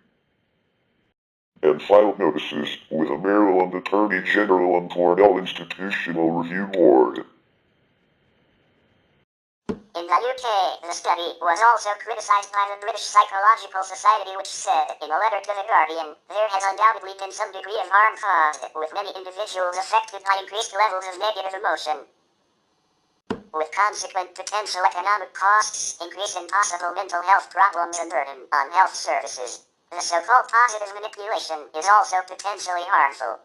and filed notices with the Maryland Attorney General and Cornell Institutional Review Board. In the UK, the study was also criticized by the British Psychological Society, which said, in a letter to The Guardian, there has undoubtedly been some degree of harm caused, with many individuals affected by increased levels of negative emotion, with consequent potential economic costs, increase in possible mental health problems, and burden on health services. The so-called positive manipulation is also potentially harmful.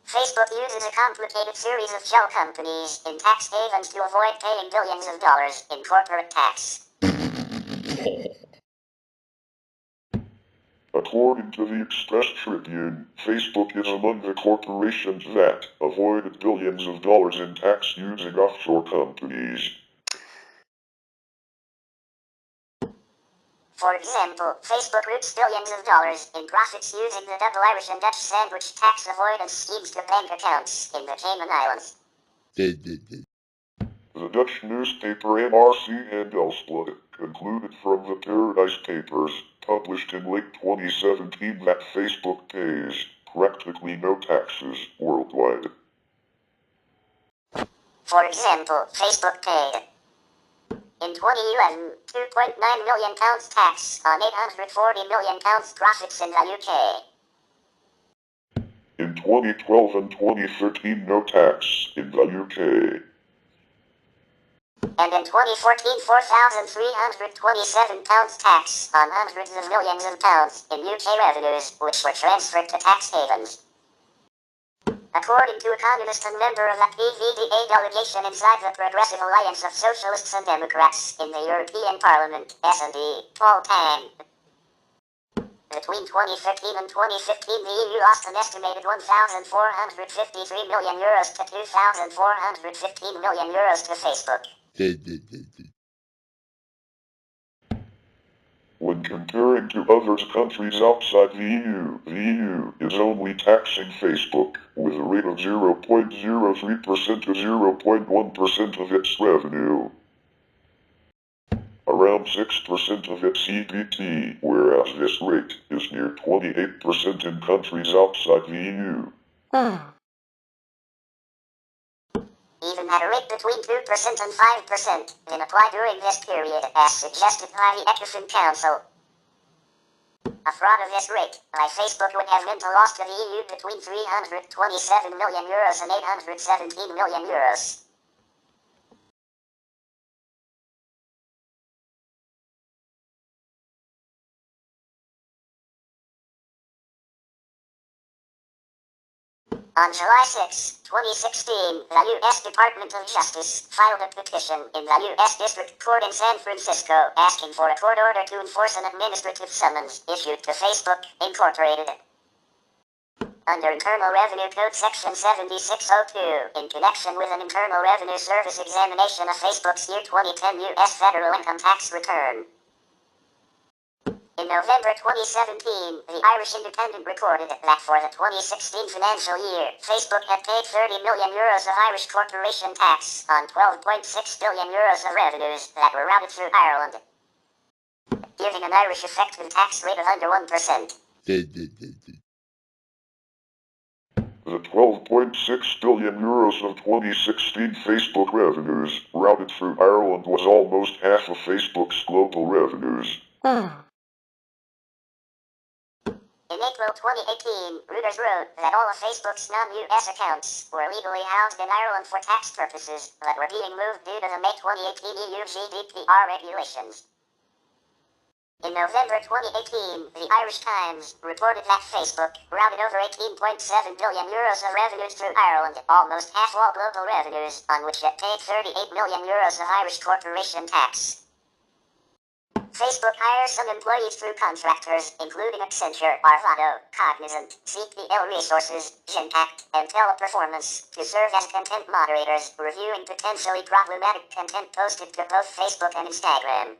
Facebook uses a complicated series of shell companies in tax havens to avoid paying billions of dollars in corporate tax. According to the Express Tribune, Facebook is among the corporations that avoided billions of dollars in tax using offshore companies. For example, Facebook routes billions of dollars in profits using the double Irish and Dutch sandwich tax avoidance schemes to bank accounts in the Cayman Islands. The Dutch newspaper NRC and Elsplat concluded from the Paradise Papers, published in late 2017, that Facebook pays practically no taxes worldwide. For example, Facebook paid, in 2011, £2.9 million tax on £840 million profits in the UK. In 2012 and 2013, no tax in the UK. And in 2014, £4,327 tax on hundreds of millions of pounds in UK revenues, which were transferred to tax havens. According to economist and member of the PVDA delegation inside the Progressive Alliance of Socialists and Democrats in the European Parliament, S&D, Paul Tang. Between 2013 and 2015, the EU lost an estimated €1,453 million to €2,415 million to Facebook. When comparing to other countries outside the EU is only taxing Facebook with a rate of 0.03% to 0.1% of its revenue. Around 6% of its EBT, whereas this rate is near 28% in countries outside the EU. Even at a rate between 2% and 5%, then apply during this period, as suggested by the ECOFIN Council. A fraud of this rate by Facebook would have meant a loss to the EU between €327 million and €817 million. On July 6, 2016, the U.S. Department of Justice filed a petition in the U.S. District Court in San Francisco asking for a court order to enforce an administrative summons issued to Facebook, Incorporated. Under Internal Revenue Code Section 7602, in connection with an Internal Revenue Service examination of Facebook's year 2010 U.S. federal income tax return. In November 2017, the Irish Independent reported that for the 2016 financial year, Facebook had paid €30 million of Irish corporation tax on €12.6 billion of revenues that were routed through Ireland, giving an Irish effective tax rate of under 1%. The €12.6 billion of 2016 Facebook revenues routed through Ireland was almost half of Facebook's global revenues. In April 2018, Reuters wrote that all of Facebook's non-US accounts were legally housed in Ireland for tax purposes, but were being moved due to the May 2018 EU GDPR regulations. In November 2018, the Irish Times reported that Facebook routed over €18.7 billion of revenues through Ireland, almost half all global revenues, on which it paid €38 million of Irish corporation tax. Facebook hires some employees through contractors, including Accenture, Arvado, Cognizant, CPL Resources, Genpact, and Teleperformance, to serve as content moderators, reviewing potentially problematic content posted to both Facebook and Instagram.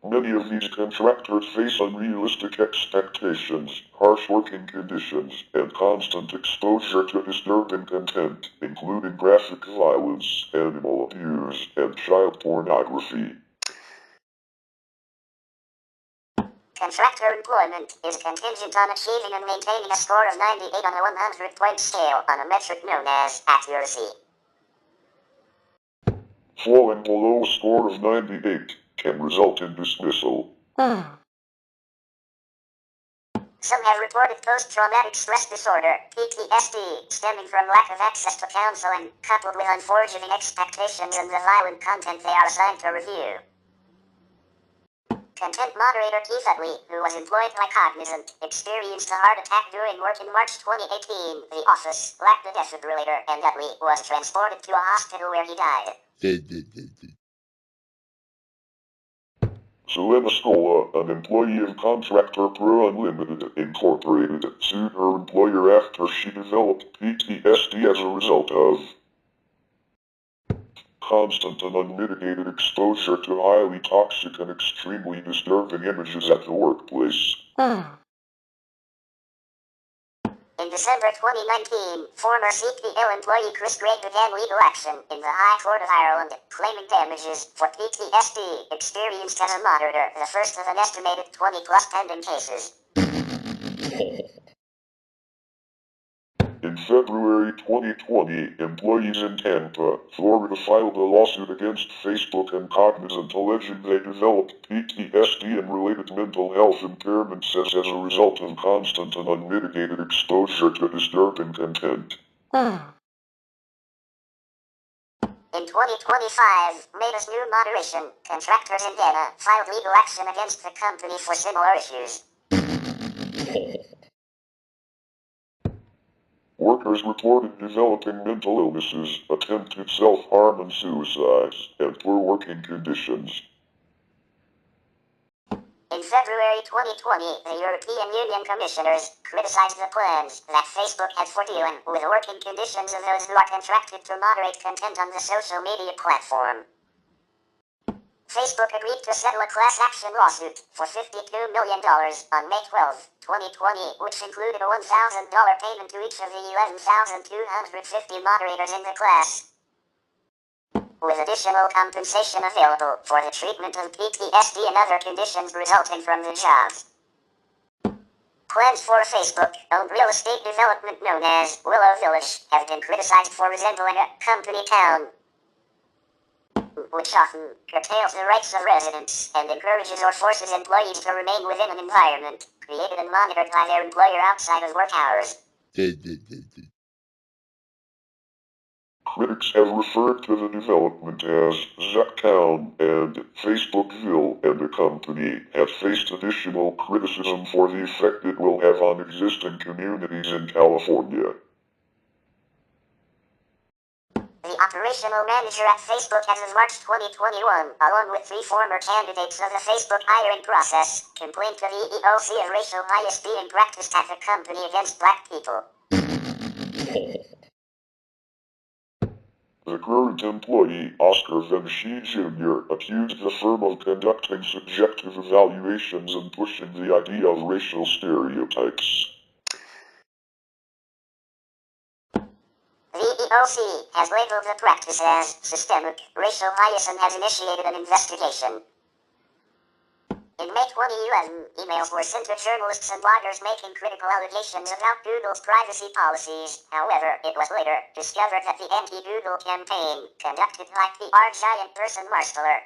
Many of these contractors face unrealistic expectations, harsh working conditions, and constant exposure to disturbing content, including graphic violence, animal abuse, and child pornography. Contractor employment is contingent on achieving and maintaining a score of 98 on a 100-point scale on a metric known as accuracy. Falling below a score of 98 can result in dismissal. Some have reported post-traumatic stress disorder, PTSD, stemming from lack of access to counseling, coupled with unforgiving expectations and the violent content they are assigned to review. Content moderator Keith Utley, who was employed by Cognizant, experienced a heart attack during work in March 2018. The office lacked a defibrillator, and Utley was transported to a hospital where he died. Selena Scola, an employee of contractor Pro Unlimited Incorporated, sued her employer after she developed PTSD as a result of constant and unmitigated exposure to highly toxic and extremely disturbing images at the workplace. In December 2019, former CPL employee Chris Gray began legal action in the High Court of Ireland, claiming damages for PTSD experienced as a moderator, the first of an estimated 20-plus pending cases. In February 2020, employees in Tampa, Florida filed a lawsuit against Facebook and Cognizant alleging they developed PTSD and related mental health impairments as a result of constant and unmitigated exposure to disturbing content. In 2025, Meta's new moderation, contractors in Ghana, filed legal action against the company for similar issues. Workers reported developing mental illnesses, attempted self-harm and suicides, and poor working conditions. In February 2020, the European Union commissioners criticized the plans that Facebook had for dealing with working conditions of those who are contracted to moderate content on the social media platform. Facebook agreed to settle a class action lawsuit for $52 million on May 12, 2020, which included a $1,000 payment to each of the 11,250 moderators in the class, with additional compensation available for the treatment of PTSD and other conditions resulting from the jobs. Plans for a Facebook-owned real estate development known as Willow Village have been criticized for resembling a company town, which often curtails the rights of residents and encourages or forces employees to remain within an environment created and monitored by their employer outside of work hours. Critics have referred to the development as Zucktown, and Facebookville and the company have faced additional criticism for the effect it will have on existing communities in California. The operational manager at Facebook as of March 2021, along with 3 former candidates of the Facebook hiring process, complained to the EEOC of racial bias being practiced at the company against black people. The current employee, Oscar Van Shee Jr., accused the firm of conducting subjective evaluations and pushing the idea of racial stereotypes. The EEOC has labeled the practice as systemic racial bias and has initiated an investigation. In May 2011, emails were sent to journalists and bloggers making critical allegations about Google's privacy policies. However, it was later discovered that the anti-Google campaign, conducted by PR giant Person Marsteller,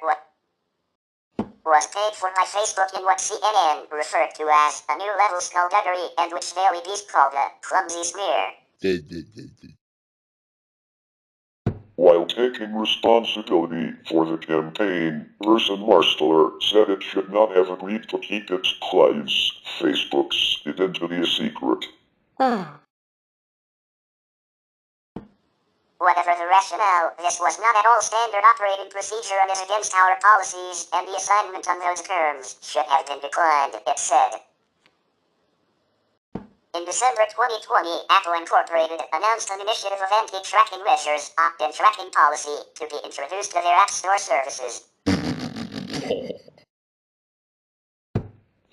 was paid for by Facebook in what CNN referred to as a new level skullduggery, and which Daily Beast called a clumsy smear. While taking responsibility for the campaign, Person Marsteller said it should not have agreed to keep its clients, Facebook's identity a secret. Whatever the rationale, this was not at all standard operating procedure and is against our policies, and the assignment on those terms should have been declined, it said. In December 2020, Apple Incorporated announced an initiative of anti-tracking measures, opt-in tracking policy, to be introduced to their App Store services.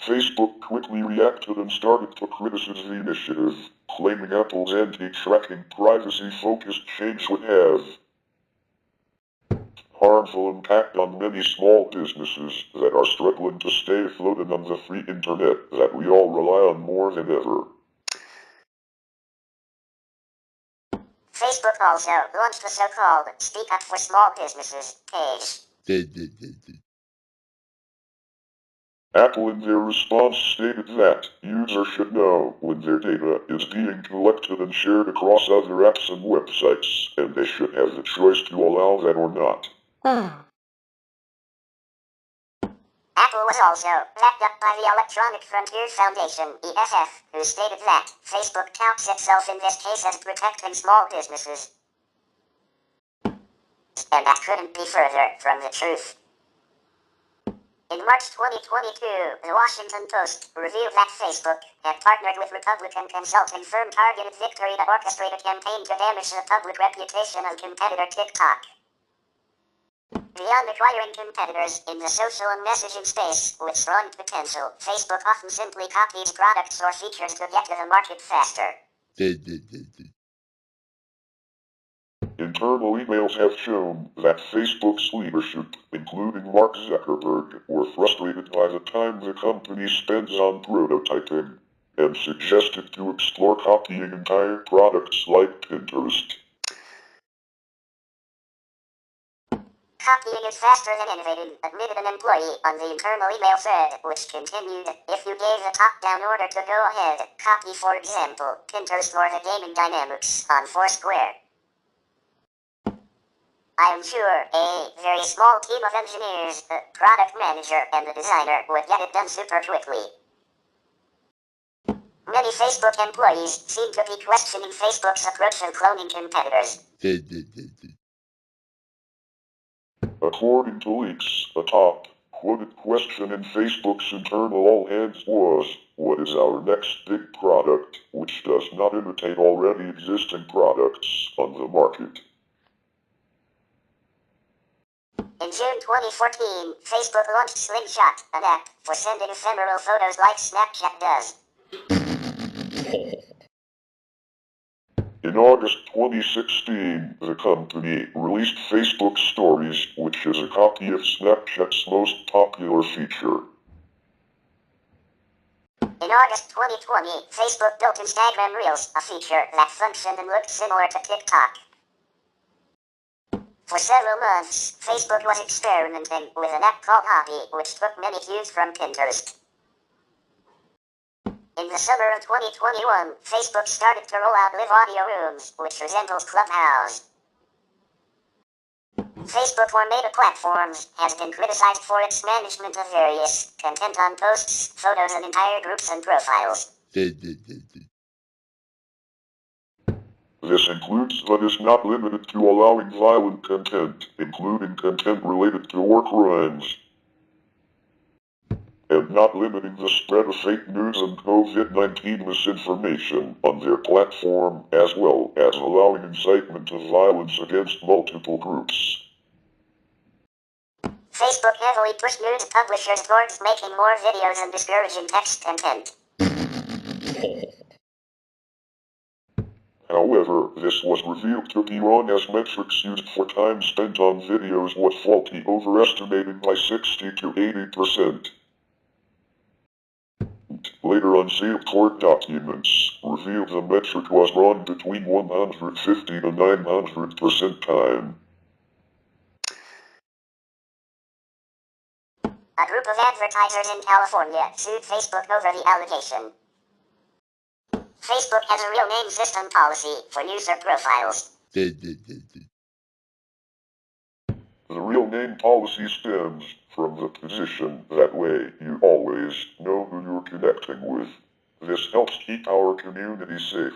Facebook quickly reacted and started to criticize the initiative, claiming Apple's anti-tracking privacy-focused change would have harmful impact on many small businesses that are struggling to stay afloat on the free internet that we all rely on more than ever. Facebook also launched the so-called Speak Up for Small Businesses page. Apple in their response stated that users should know when their data is being collected and shared across other apps and websites, and they should have the choice to allow that or not. Apple was also backed up by the Electronic Frontier Foundation, EFF, who stated that Facebook touts itself in this case as protecting small businesses. And that couldn't be further from the truth. In March 2022, the Washington Post revealed that Facebook had partnered with Republican consulting firm Targeted Victory to orchestrate a campaign to damage the public reputation of competitor TikTok. Beyond acquiring competitors in the social and messaging space with strong potential, Facebook often simply copies products or features to get to the market faster. Internal emails have shown that Facebook's leadership, including Mark Zuckerberg, were frustrated by the time the company spends on prototyping, and suggested to explore copying entire products like Pinterest. Copying is faster than innovating, admitted an employee on the internal email thread, which continued, if you gave the top-down order to go ahead, copy for example, Pinterest or the gaming dynamics on Foursquare. I am sure a very small team of engineers, the product manager, and the designer would get it done super quickly. Many Facebook employees seem to be questioning Facebook's approach of cloning competitors. According to leaks, a top-quoted question in Facebook's internal all-hands was, what is our next big product, which does not imitate already existing products on the market? In June 2014, Facebook launched Slingshot, an app for sending ephemeral photos like Snapchat does. In August 2016, the company released Facebook Stories, which is a copy of Snapchat's most popular feature. In August 2020, Facebook built Instagram Reels, a feature that functioned and looked similar to TikTok. For several months, Facebook was experimenting with an app called Hobby, which took many cues from Pinterest. In the summer of 2021, Facebook started to roll out live audio rooms, which resembles Clubhouse. Facebook for Meta platforms has been criticized for its management of various content on posts, photos, and entire groups and profiles. This includes but is not limited to allowing violent content, including content related to war crimes. and not limiting the spread of fake news and COVID-19 misinformation on their platform, as well as allowing incitement of violence against multiple groups. Facebook heavily pushed news publishers towards making more videos and discouraging text content. However, this was revealed to be wrong as metrics used for time spent on videos was faulty, overestimated by 60 to 80%. Later unsealed court documents revealed the metric was wrong between 150 to 900% time. A group of advertisers in California sued Facebook over the allegation. Facebook has a real name system policy for user profiles. The real name policy stems from the position that way you always know who you're connecting with. This helps keep our community safe.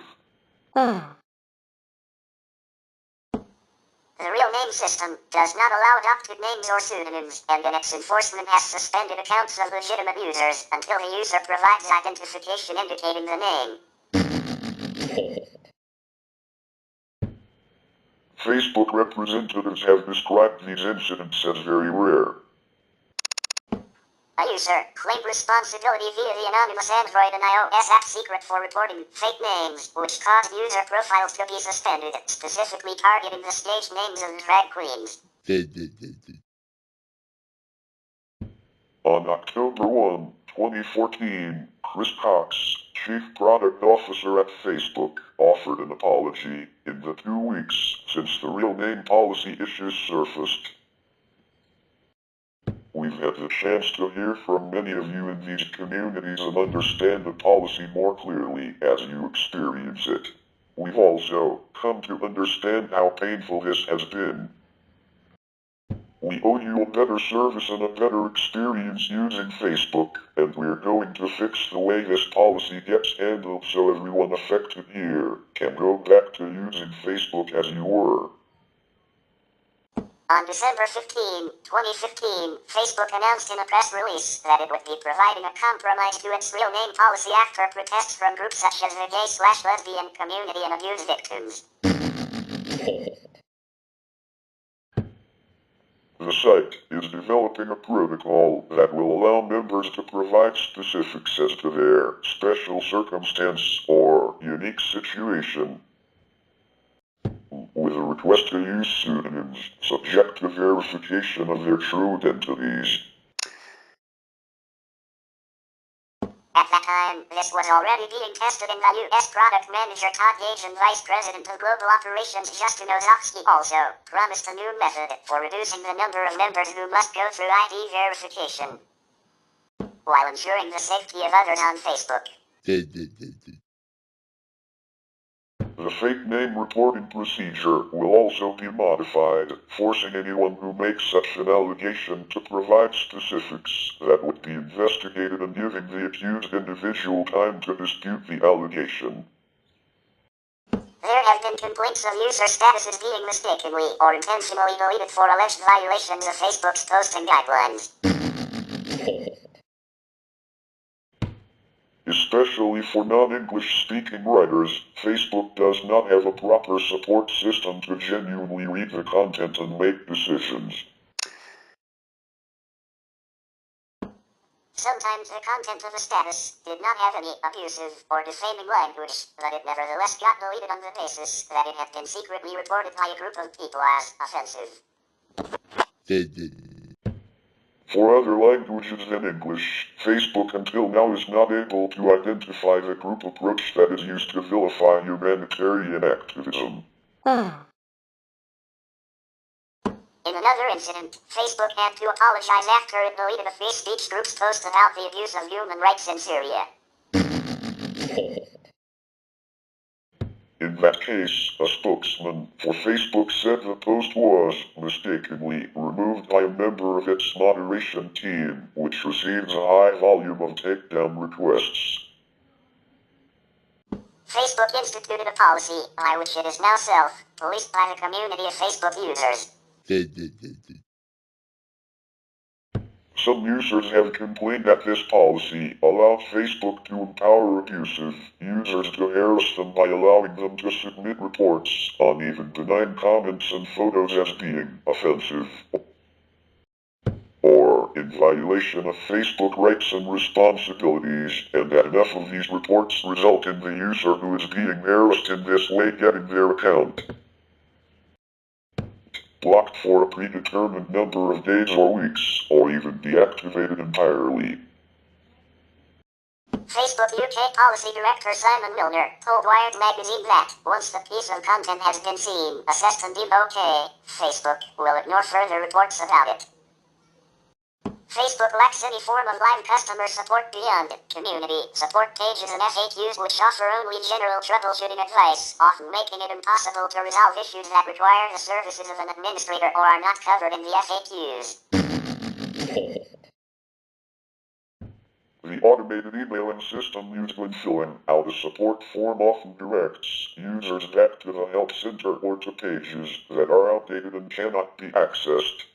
The real name system does not allow adopted names or pseudonyms, and in its enforcement has suspended accounts of legitimate users until the user provides identification indicating the name. Facebook representatives have described these incidents as very rare. A user claimed responsibility via the anonymous Android and iOS app secret for reporting fake names, which caused user profiles to be suspended, specifically targeting the stage names of drag queens. On October 1, 2014, Chris Cox, Chief Product Officer at Facebook, offered an apology in the 2 weeks since the real name policy issues surfaced. We've had the chance to hear from many of you in these communities and understand the policy more clearly as you experience it. We've also come to understand how painful this has been. We owe you a better service and a better experience using Facebook, and we're going to fix the way this policy gets handled so everyone affected here can go back to using Facebook as you were. On December 15, 2015, Facebook announced in a press release that it would be providing a compromise to its real name policy after protests from groups such as the gay/lesbian community and abuse victims. The site is developing a protocol that will allow members to provide specifics as to their special circumstance or unique situation, with a request to use pseudonyms, subject to verification of their true identities. At that time, this was already being tested in the U.S. Product Manager Todd Gage and Vice President of Global Operations Justin Ozovsky also promised a new method for reducing the number of members who must go through ID verification, while ensuring the safety of others on Facebook. The fake name reporting procedure will also be modified, forcing anyone who makes such an allegation to provide specifics that would be investigated and giving the accused individual time to dispute the allegation. There have been complaints of user statuses being mistakenly or intentionally deleted for alleged violations of Facebook's posting guidelines. Especially for non-English speaking writers, Facebook does not have a proper support system to genuinely read the content and make decisions. Sometimes the content of a status did not have any abusive or defaming language, but it nevertheless got deleted on the basis that it had been secretly reported by a group of people as offensive. For other languages than English, Facebook until now is not able to identify the group approach that is used to vilify humanitarian activism. In another incident, Facebook had to apologize after it deleted a free speech group's post about the abuse of human rights in Syria. In that case, a spokesman for Facebook said the post was mistakenly removed by a member of its moderation team, which receives a high volume of takedown requests. Facebook instituted a policy by which it is now self-policed by the community of Facebook users. Some users have complained that this policy allows Facebook to empower abusive users to harass them by allowing them to submit reports on even benign comments and photos as being offensive, or in violation of Facebook rights and responsibilities, and that enough of these reports result in the user who is being harassed in this way getting their account blocked for a predetermined number of days or weeks, or even deactivated entirely. Facebook UK Policy Director Simon Milner told Wired magazine that, once the piece of content has been seen, assessed and deemed okay, Facebook will ignore further reports about it. Facebook lacks any form of live customer support beyond community support pages and FAQs, which offer only general troubleshooting advice, often making it impossible to resolve issues that require the services of an administrator or are not covered in the FAQs. The automated emailing system used when filling out a support form often directs users back to the help center or to pages that are outdated and cannot be accessed,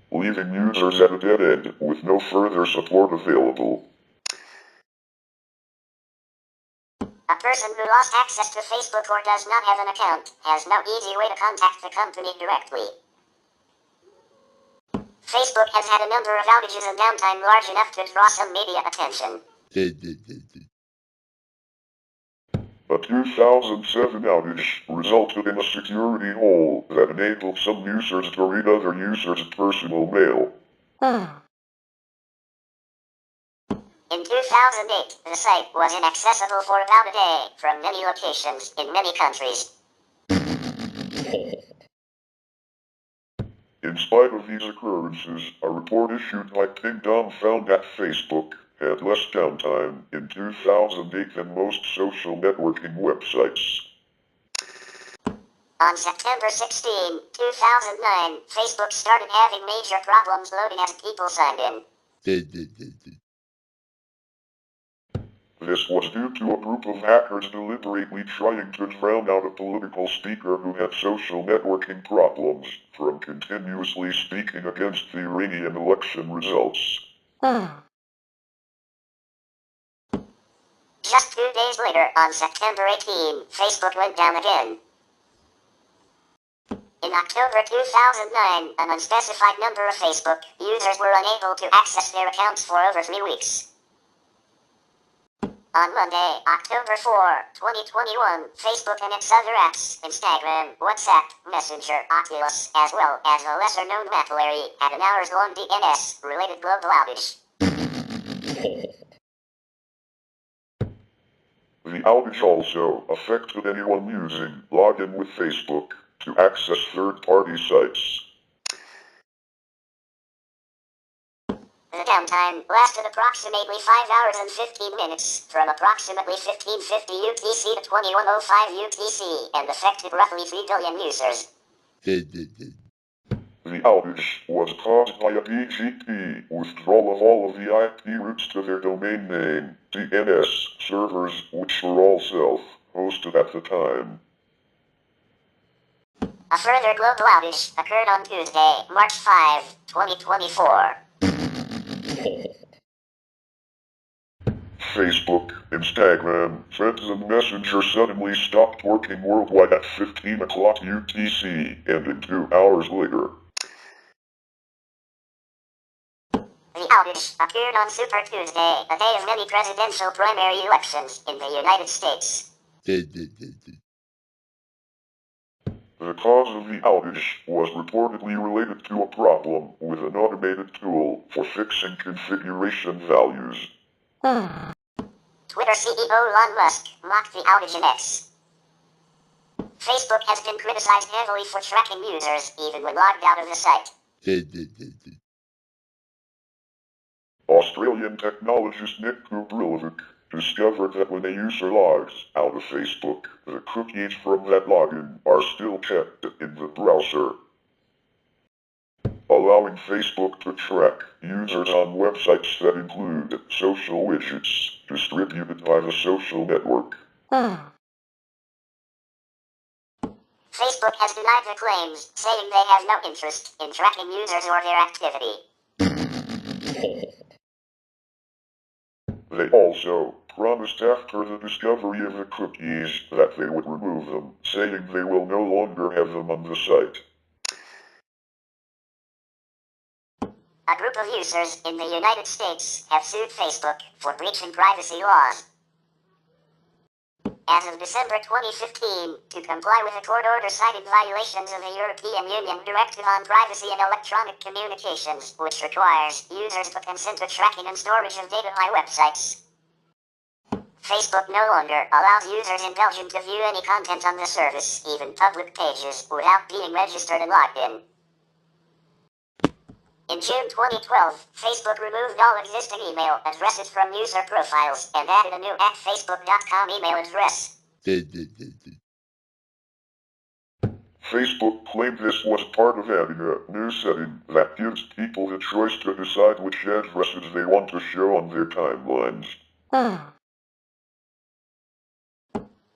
leaving users at a dead end with no further support available. A person who lost access to Facebook or does not have an account has no easy way to contact the company directly. Facebook has had a number of outages and downtime large enough to draw some media attention. A 2007 outage resulted in a security hole that enabled some users to read other users' personal mail. In 2008, the site was inaccessible for about a day from many locations in many countries. In spite of these occurrences, a report issued by TaBNWNE found that Facebook had less downtime in 2008 than most social networking websites. On September 16, 2009, Facebook started having major problems loading as people signed in. This was due to a group of hackers deliberately trying to drown out a political speaker who had social networking problems from continuously speaking against the Iranian election results. Just 2 days later, on September 18, Facebook went down again. In October 2009, an unspecified number of Facebook users were unable to access their accounts for over 3 weeks. On Monday, October 4, 2021, Facebook and its other apps, Instagram, WhatsApp, Messenger, Oculus, as well as a lesser-known mapillary, had an hours-long DNS-related global outage. The outage also affected anyone using login with Facebook to access third-party sites. The downtime lasted approximately 5 hours and 15 minutes, from approximately 1550 UTC to 2105 UTC, and affected roughly 3 billion users. The outage was caused by a BGP withdrawal of all of the IP routes to their domain name, DNS servers, which were all self-hosted at the time. A further global outage occurred on Tuesday, March 5, 2024. Facebook, Instagram, Threads, and Messenger suddenly stopped working worldwide at 15 o'clock UTC, ending 2 hours later. The outage appeared on Super Tuesday, the day of many presidential primary elections in the United States. The cause of the outage was reportedly related to a problem with an automated tool for fixing configuration values. Twitter CEO Elon Musk mocked the outage in X. Facebook has been criticized heavily for tracking users, even when logged out of the site. Australian technologist Nick Kubrilovic discovered that when a user logs out of Facebook, the cookies from that login are still kept in the browser, allowing Facebook to track users on websites that include social widgets distributed by the social network. Facebook has denied the claims, saying they have no interest in tracking users or their activity. They also promised after the discovery of the cookies that they would remove them, saying they will no longer have them on the site. A group of users in the United States have sued Facebook for breaching privacy laws. As of December 2015, to comply with a court order citing violations of the European Union Directive on Privacy in Electronic Communications, which requires users to consent to tracking and storage of data by websites. Facebook no longer allows users in Belgium to view any content on the service, even public pages, without being registered and logged in. In June 2012, Facebook removed all existing email addresses from user profiles and added a new @facebook.com email address. Facebook claimed this was part of adding a new setting that gives people the choice to decide which addresses they want to show on their timelines.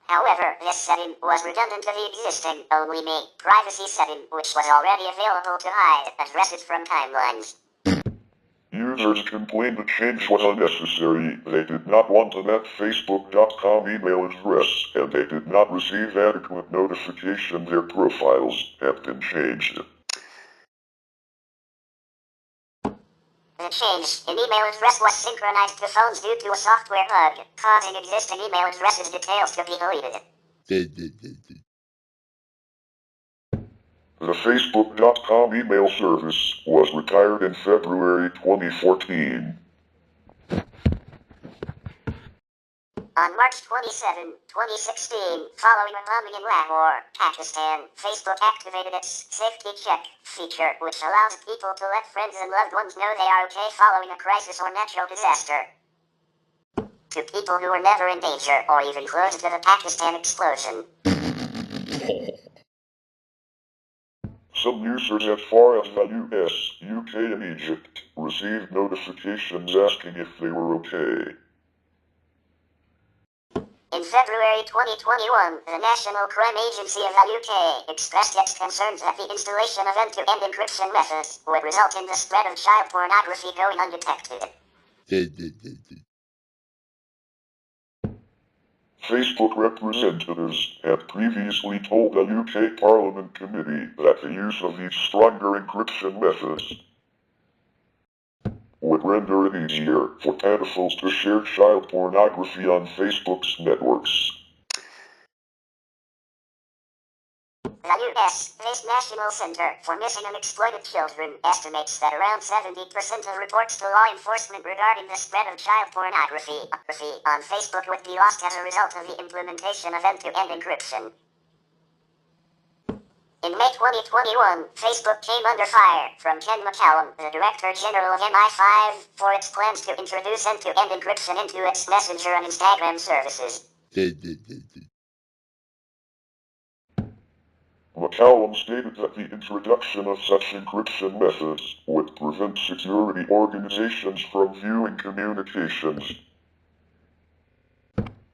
However, this setting was redundant to the existing only me privacy setting, which was already available to hide addresses from timelines. Users complained the change was unnecessary, they did not want an @facebook.com email address, and they did not receive adequate notification their profiles had been changed. The change in email address was synchronized to phones due to a software bug, causing existing email addresses details to be deleted. The Facebook.com email service was retired in February 2014. On March 27, 2016, following a bombing in Lahore, Pakistan, Facebook activated its Safety Check feature, which allows people to let friends and loved ones know they are okay following a crisis or natural disaster. To people who were never in danger or even close to the Pakistan explosion. Some users as far as the US, UK, and Egypt received notifications asking if they were okay. In February 2021, the National Crime Agency of the UK expressed its concerns that the installation of end-to-end encryption methods would result in the spread of child pornography going undetected. Facebook representatives had previously told the UK Parliament Committee that the use of these stronger encryption methods would render it easier for pedophiles to share child pornography on Facebook's networks. The US-based National Center for Missing and Exploited Children estimates that around 70% of reports to law enforcement regarding the spread of child pornography on Facebook would be lost as a result of the implementation of end-to-end encryption. In May 2021, Facebook came under fire from Ken McCallum, the Director General of MI5, for its plans to introduce end-to-end encryption into its Messenger and Instagram services. McCallum stated that the introduction of such encryption methods would prevent security organizations from viewing communications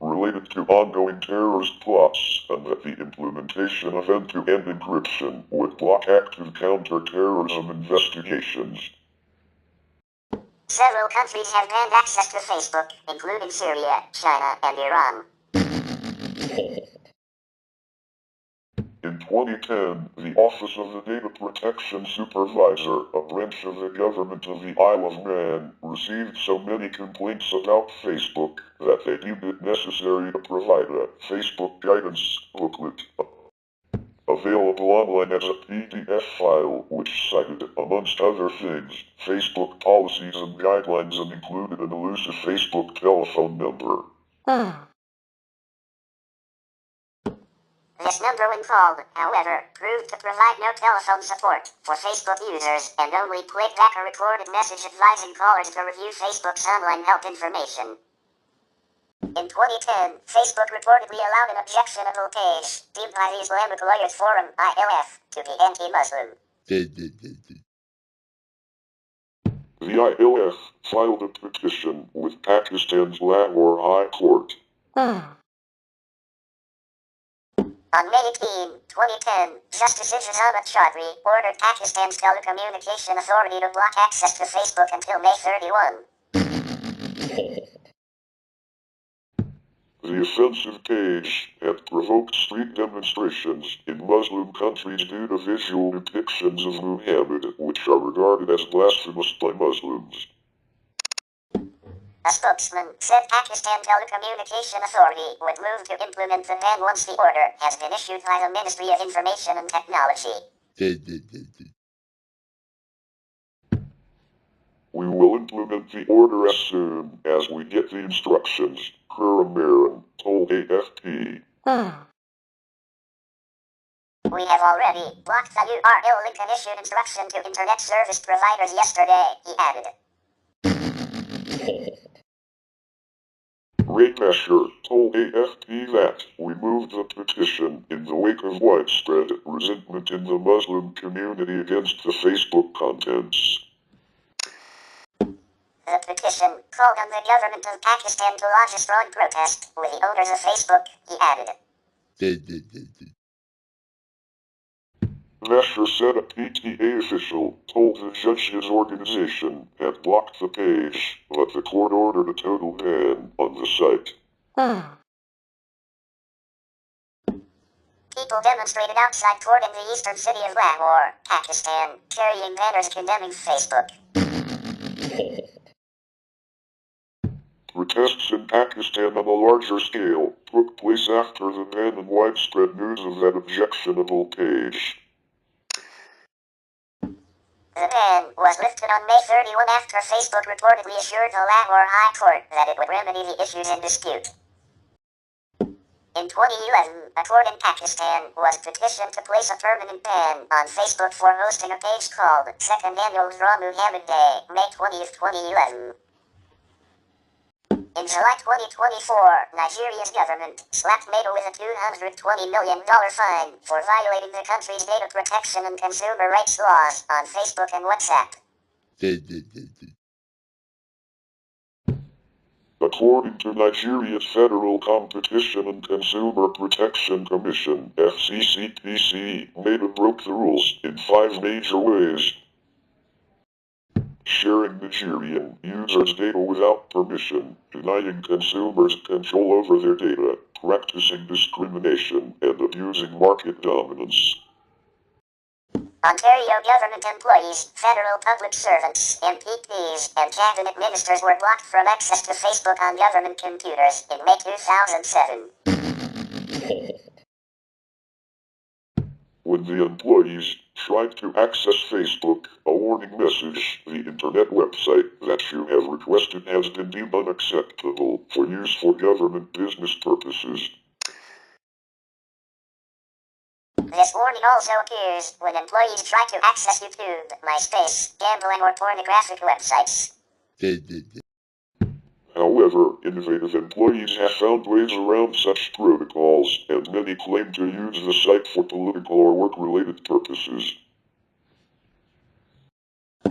related to ongoing terrorist plots, and that the implementation of end-to-end encryption would block active counter-terrorism investigations. Several countries have banned access to Facebook, including Syria, China, and Iran. In 2010, the Office of the Data Protection Supervisor, a branch of the government of the Isle of Man, received so many complaints about Facebook that they deemed it necessary to provide a Facebook guidance booklet available online as a PDF file, which cited, amongst other things, Facebook policies and guidelines and included an elusive Facebook telephone number. This number, when called, however, proved to provide no telephone support for Facebook users and only played back a recorded message advising callers to review Facebook's online help information. In 2010, Facebook reportedly allowed an objectionable page, deemed by the Islamic Lawyers Forum, ILF, to be anti-Muslim. The ILF filed a petition with Pakistan's Lahore High Court. On May 18, 2010, Justice Ijazama Chaudhry ordered Pakistan's Telecommunication Authority to block access to Facebook until May 31. The offensive page had provoked street demonstrations in Muslim countries due to visual depictions of Muhammad, which are regarded as blasphemous by Muslims. A spokesman said Pakistan Telecommunication Authority would move to implement the ban once the order has been issued by the Ministry of Information and Technology. We will implement the order as soon as we get the instructions, Kuramaran told AFP. We have already blocked the URL link and issued instruction to internet service providers yesterday, he added. Remastered told AFP that we moved the petition in the wake of widespread resentment in the Muslim community against the Facebook contents. The petition called on the government of Pakistan to lodge a strong protest with the owners of Facebook, he added. Nasher said a PTA official told the judge his organization had blocked the page, but the court ordered a total ban on the site. People demonstrated outside court in the eastern city of Lahore, Pakistan, carrying banners condemning Facebook. Protests in Pakistan on a larger scale took place after the ban and widespread news of that objectionable page. The ban was lifted on May 31 after Facebook reportedly assured the Lahore High Court that it would remedy the issues in dispute. In 2011, a court in Pakistan was petitioned to place a permanent ban on Facebook for hosting a page called Second Annual Draw Muhammad Day, May 20, 2011. In July 2024, Nigeria's government slapped Meta with a $220 million fine for violating the country's data protection and consumer rights laws on Facebook and WhatsApp. According to Nigeria's Federal Competition and Consumer Protection Commission, FCCPC, Meta broke the rules in 5 major ways. Sharing Nigerian users' data without permission, denying consumers control over their data, practicing discrimination, and abusing market dominance. Ontario government employees, federal public servants, MPPs, and cabinet ministers were blocked from access to Facebook on government computers in May 2007. When the employees tried to access Facebook, a warning message, the internet website that you have requested has been deemed unacceptable for use for government business purposes. This warning also appears when employees try to access YouTube, MySpace, gambling or pornographic websites. However, innovative employees have found ways around such protocols, and many claim to use the site for political or work-related purposes. A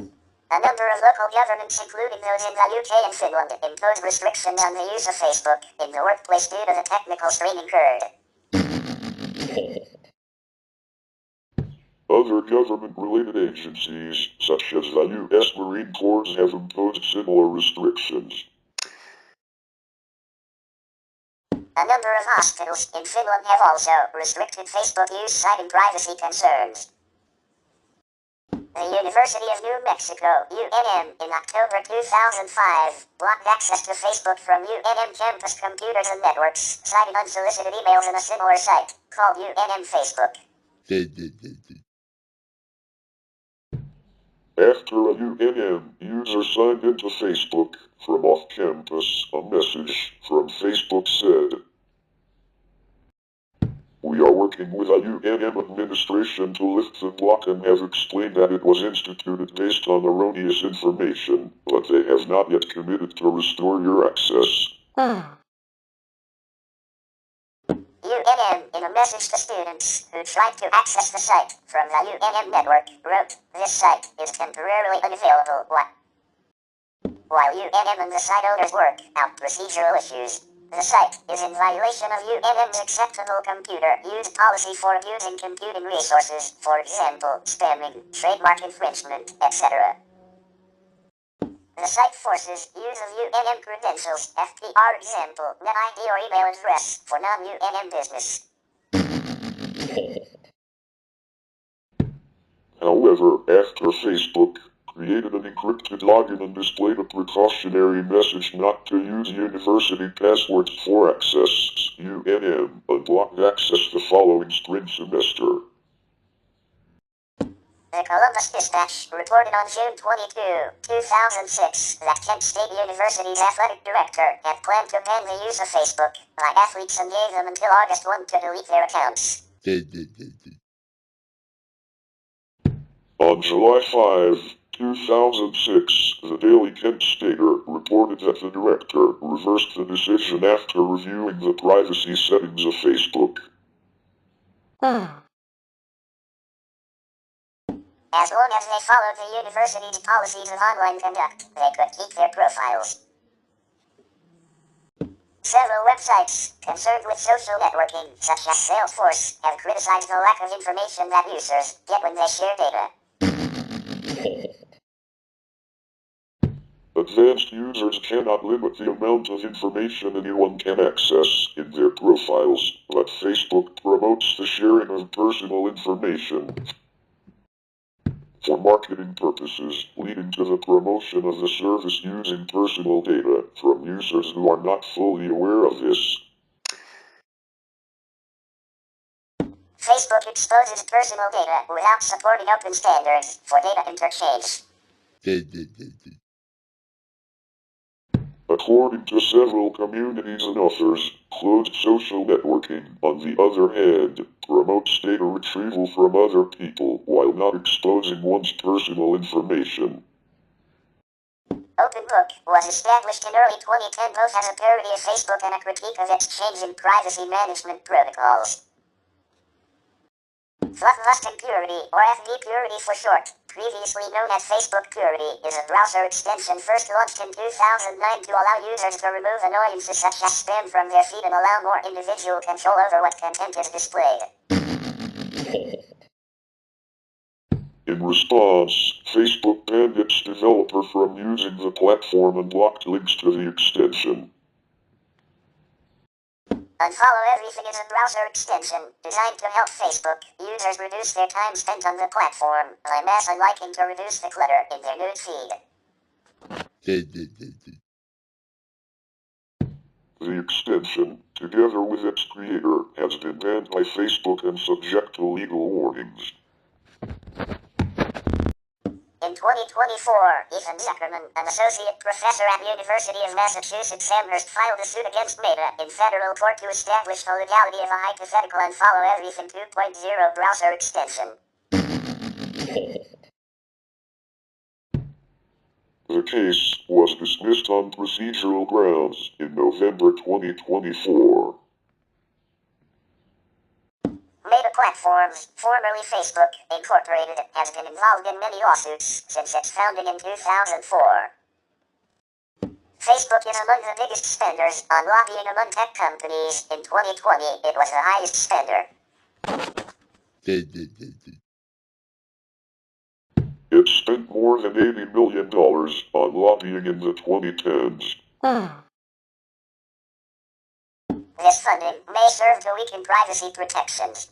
number of local governments, including those in the UK and Finland, impose restrictions on the use of Facebook in the workplace due to the technical strain incurred. Other government-related agencies, such as the U.S. Marine Corps, have imposed similar restrictions. A number of hospitals in Finland have also restricted Facebook use, citing privacy concerns. The University of New Mexico, UNM, in October 2005, blocked access to Facebook from UNM campus computers and networks, citing unsolicited emails in a similar site, called UNM Facebook. After a UNM user signed into Facebook from off-campus, a message from Facebook said, "We are working with a UNM administration to lift the block and have explained that it was instituted based on erroneous information, but they have not yet committed to restore your access." UNM, in a message to students who tried to access the site from the UNM network, wrote, "This site is temporarily unavailable while UNM and the site owners work out procedural issues." The site is in violation of UNM's acceptable computer use policy for abusing computing resources, for example, spamming, trademark infringement, etc. The site forces use of UNM credentials, FPR example, net ID or email address, for non-UNM business. However, after Facebook created an encrypted login and displayed a precautionary message not to use university passwords for access, UNM unblocked access the following spring semester. The Columbus Dispatch reported on June 22, 2006, that Kent State University's athletic director had planned to ban the use of Facebook by athletes and gave them until August 1 to delete their accounts. On July 5, 2006, the Daily Kent Stater reported that the director reversed the decision after reviewing the privacy settings of Facebook. As long as they followed the university's policies of online conduct, they could keep their profiles. Several websites concerned with social networking, such as Salesforce, have criticized the lack of information that users get when they share data. Advanced users cannot limit the amount of information anyone can access in their profiles, but Facebook promotes the sharing of personal information for marketing purposes, leading to the promotion of the service using personal data from users who are not fully aware of this. Facebook exposes personal data without supporting open standards for data interchange. According to several communities and authors, closed social networking, on the other hand, promotes data retrieval from other people while not exposing one's personal information. OpenBook was established in early 2010 both as a parody of Facebook and a critique of its changing privacy management protocols. Fluffbusting Purity, or FB Purity for short, previously known as Facebook Purity, is a browser extension first launched in 2009 to allow users to remove annoyances such as spam from their feed and allow more individual control over what content is displayed. In response, Facebook banned its developer from using the platform and blocked links to the extension. Unfollow Everything is a browser extension designed to help Facebook users reduce their time spent on the platform by mass unliking to reduce the clutter in their news feed. The extension, together with its creator, has been banned by Facebook and subject to legal warnings. In 2024, Ethan Zuckerman, an associate professor at University of Massachusetts Amherst, filed a suit against Meta in federal court to establish the legality of a hypothetical Unfollow Everything 2.0 browser extension. The case was dismissed on procedural grounds in November 2024. Meta Platforms, formerly Facebook, Incorporated, has been involved in many lawsuits since its founding in 2004. Facebook is among the biggest spenders on lobbying among tech companies. In 2020, it was the highest spender. It spent more than $80 million on lobbying in the 2010s. This funding may serve to weaken privacy protections.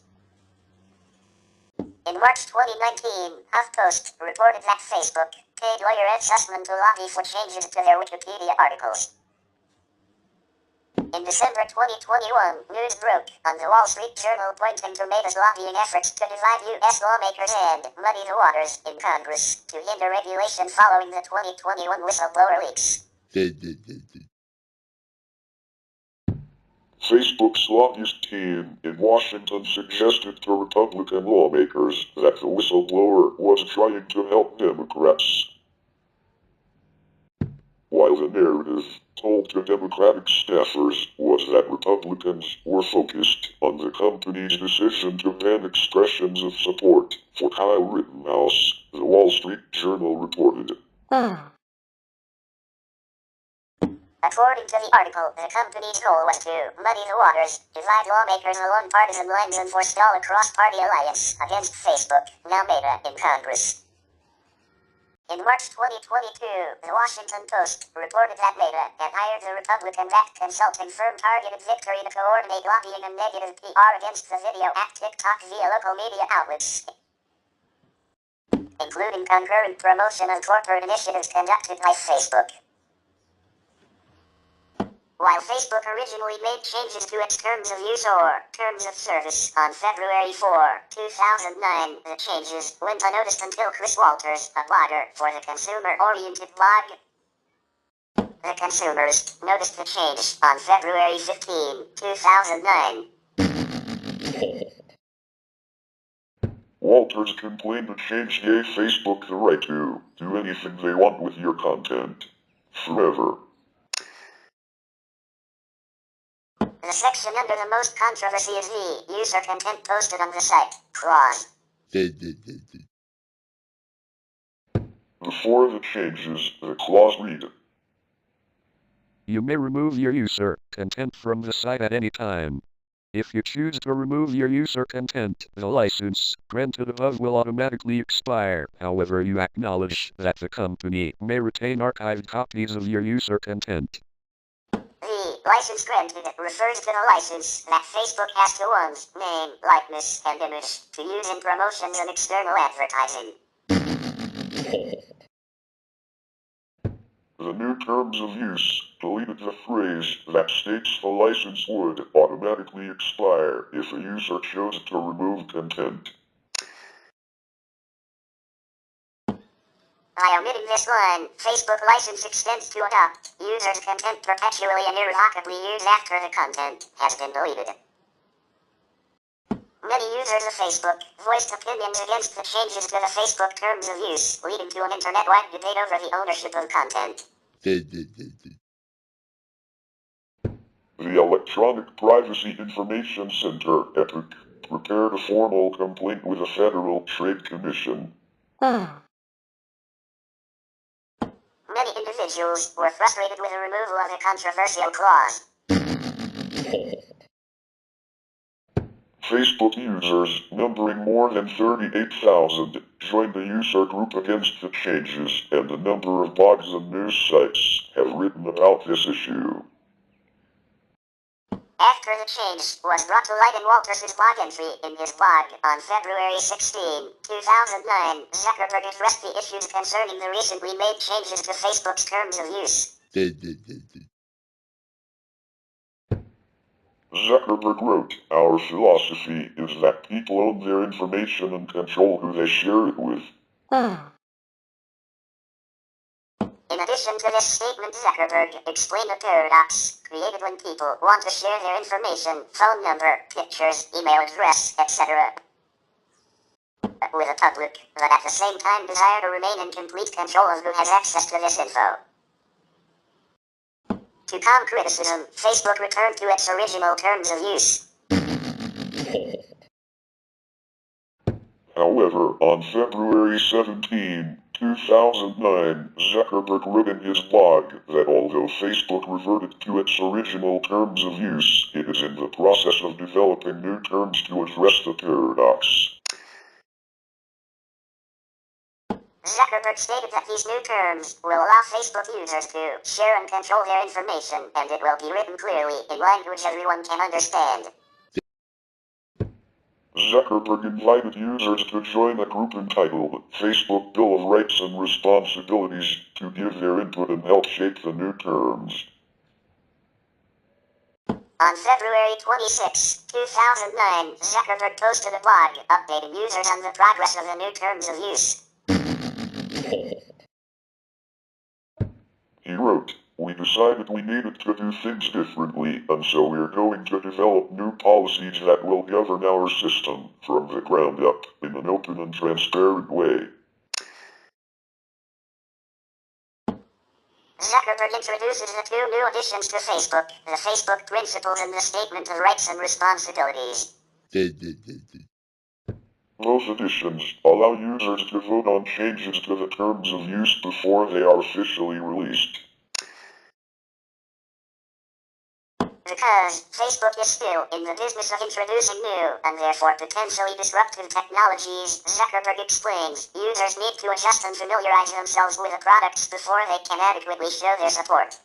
In March 2019, HuffPost reported that Facebook paid lawyer Ed Sussman to lobby for changes to their Wikipedia articles. In December 2021, news broke on the Wall Street Journal pointing to Meta's lobbying efforts to divide U.S. lawmakers and muddy the waters in Congress to hinder regulation following the 2021 whistleblower leaks. Facebook's lobbyist team in Washington suggested to Republican lawmakers that the whistleblower was trying to help Democrats, while the narrative told to Democratic staffers was that Republicans were focused on the company's decision to ban expressions of support for Kyle Rittenhouse, the Wall Street Journal reported. According to the article, the company's goal was to muddy the waters, divide lawmakers along partisan lines, and forestall a cross-party alliance against Facebook, now Meta, in Congress. In March 2022, the Washington Post reported that Meta had hired the Republican-backed consulting firm Targeted Victory to coordinate lobbying and negative PR against the video app TikTok via local media outlets, including concurrent promotion of corporate initiatives conducted by Facebook. While Facebook originally made changes to its terms of use or terms of service on February 4, 2009, the changes went unnoticed until Chris Walters, a blogger for the consumer-oriented blog The Consumers, noticed the change on February 15, 2009. Walters complained the change gave Facebook the right to do anything they want with your content. Forever. The section under the most controversy is the user content posted on the site clause. Before the changes, the clause read: You may remove your user content from the site at any time. If you choose to remove your user content, the license granted above will automatically expire. However, you acknowledge that the company may retain archived copies of your user content. The license granted refers to the license that Facebook has to one's name, likeness, and image to use in promotions and external advertising. The new terms of use deleted the phrase that states the license would automatically expire if a user chose to remove content. By omitting this line, Facebook license extends to adopt users' content perpetually and irrevocably used after the content has been deleted. Many users of Facebook voiced opinions against the changes to the Facebook terms of use, leading to an internet-wide debate over the ownership of content. The Electronic Privacy Information Center, EPIC, prepared a formal complaint with the Federal Trade Commission. Many individuals were frustrated with the removal of the controversial clause. Facebook users, numbering more than 38,000, joined the user group against the changes, and a number of blogs and news sites have written about this issue. After the change was brought to light in Walters' blog entry in his blog on February 16, 2009, Zuckerberg addressed the issues concerning the recently made changes to Facebook's terms of use. Zuckerberg wrote, "Our philosophy is that people own their information and control who they share it with." In addition to this statement, Zuckerberg explained a paradox created when people want to share their information, phone number, pictures, email address, etc. with the public, but at the same time desire to remain in complete control of who has access to this info. To calm criticism, Facebook returned to its original terms of use. However, on February 17, 2009, Zuckerberg wrote in his blog that although Facebook reverted to its original terms of use, it is in the process of developing new terms to address the paradox. Zuckerberg stated that these new terms will allow Facebook users to share and control their information, and it will be written clearly in language everyone can understand. Zuckerberg invited users to join a group entitled Facebook Bill of Rights and Responsibilities to give their input and help shape the new terms. On February 26, 2009, Zuckerberg posted a blog updating users on the progress of the new terms of use. He wrote, "We decided we needed to do things differently, and so we're going to develop new policies that will govern our system from the ground up in an open and transparent way." Zuckerberg introduces the two new additions to Facebook, the Facebook Principles and the Statement of Rights and Responsibilities. Both additions allow users to vote on changes to the terms of use before they are officially released. Because Facebook is still in the business of introducing new and therefore potentially disruptive technologies, Zuckerberg explains, users need to adjust and familiarize themselves with the products before they can adequately show their support.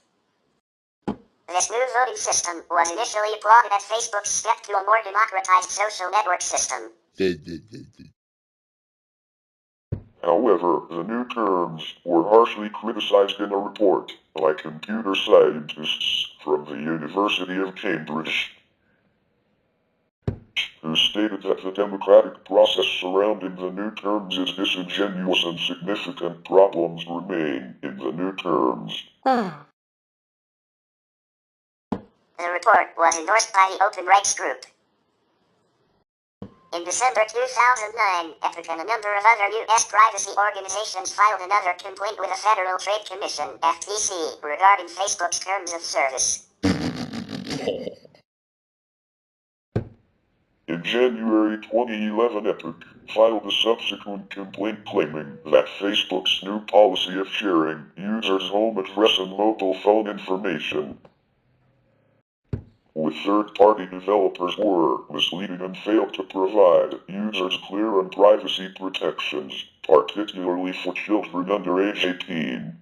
This new voting system was initially applauded as Facebook's step to a more democratized social network system. However, the new terms were harshly criticized in a report by computer scientists from the University of Cambridge, who stated that the democratic process surrounding the new terms is disingenuous and significant problems remain in the new terms. The report was endorsed by the Open Rights Group. In December 2009, Epic and a number of other U.S. privacy organizations filed another complaint with the Federal Trade Commission, FTC, regarding Facebook's terms of service. In January 2011, Epic filed a subsequent complaint claiming that Facebook's new policy of sharing users' home address and mobile phone information with third-party developers were misleading and failed to provide users clear and privacy protections, particularly for children under age 18.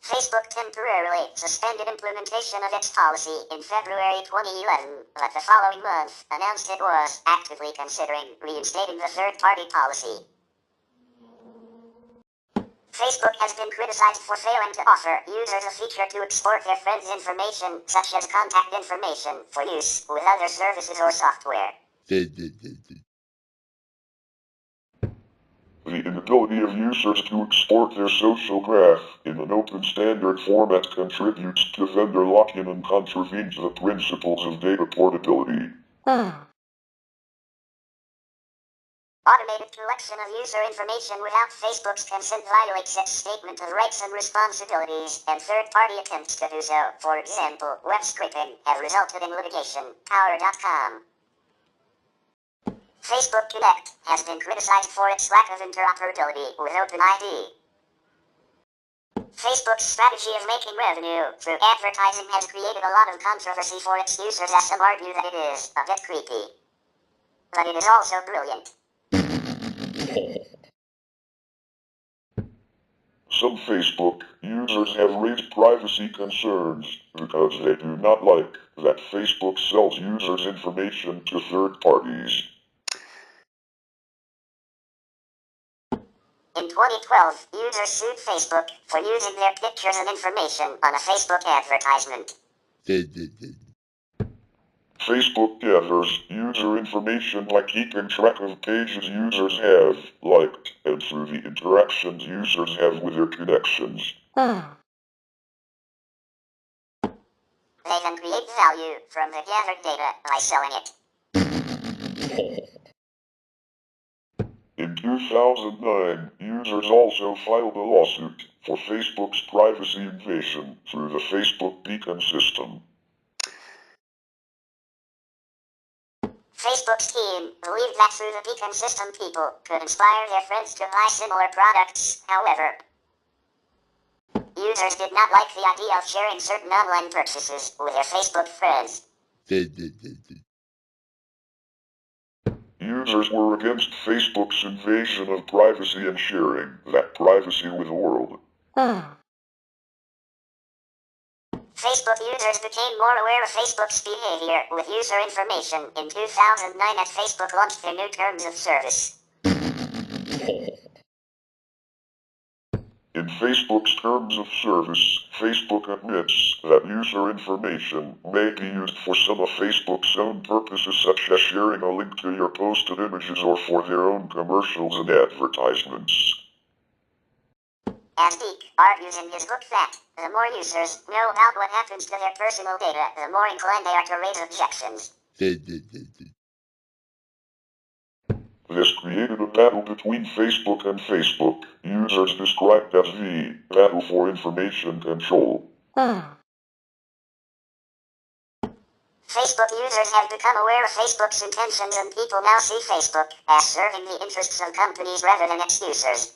Facebook temporarily suspended implementation of its policy in February 2011, but the following month announced it was actively considering reinstating the third-party policy. Facebook has been criticized for failing to offer users a feature to export their friends' information, such as contact information, for use with other services or software. The inability of users to export their social graph in an open standard format contributes to vendor lock-in and contravenes the principles of data portability. Automated collection of user information without Facebook's consent violates its statement of rights and responsibilities, and third-party attempts to do so, for example, web scraping, have resulted in litigation. Power.com. Facebook Connect has been criticized for its lack of interoperability with OpenID. Facebook's strategy of making revenue through advertising has created a lot of controversy for its users, as some argue that it is a bit creepy. But it is also brilliant. Some Facebook users have raised privacy concerns because they do not like that Facebook sells users' information to third parties. In 2012, users sued Facebook for using their pictures and information on a Facebook advertisement. Facebook gathers user information by keeping track of pages users have liked and through the interactions users have with their connections. They then create value from the gathered data by selling it. In 2009, users also filed a lawsuit for Facebook's privacy invasion through the Facebook beacon system. Facebook's team believed that through the beacon system people could inspire their friends to buy similar products. However, users did not like the idea of sharing certain online purchases with their Facebook friends. Users were against Facebook's invasion of privacy and sharing that privacy with the world. Facebook users became more aware of Facebook's behavior with user information in 2009 as Facebook launched their new terms of service. In Facebook's terms of service, Facebook admits that user information may be used for some of Facebook's own purposes, such as sharing a link to your posted images or for their own commercials and advertisements. As Deek argues in his book that, the more users know about what happens to their personal data, the more inclined they are to raise objections. This created a battle between Facebook and Facebook, users described as the battle for information control. Facebook users have become aware of Facebook's intentions, and people now see Facebook as serving the interests of companies rather than its users.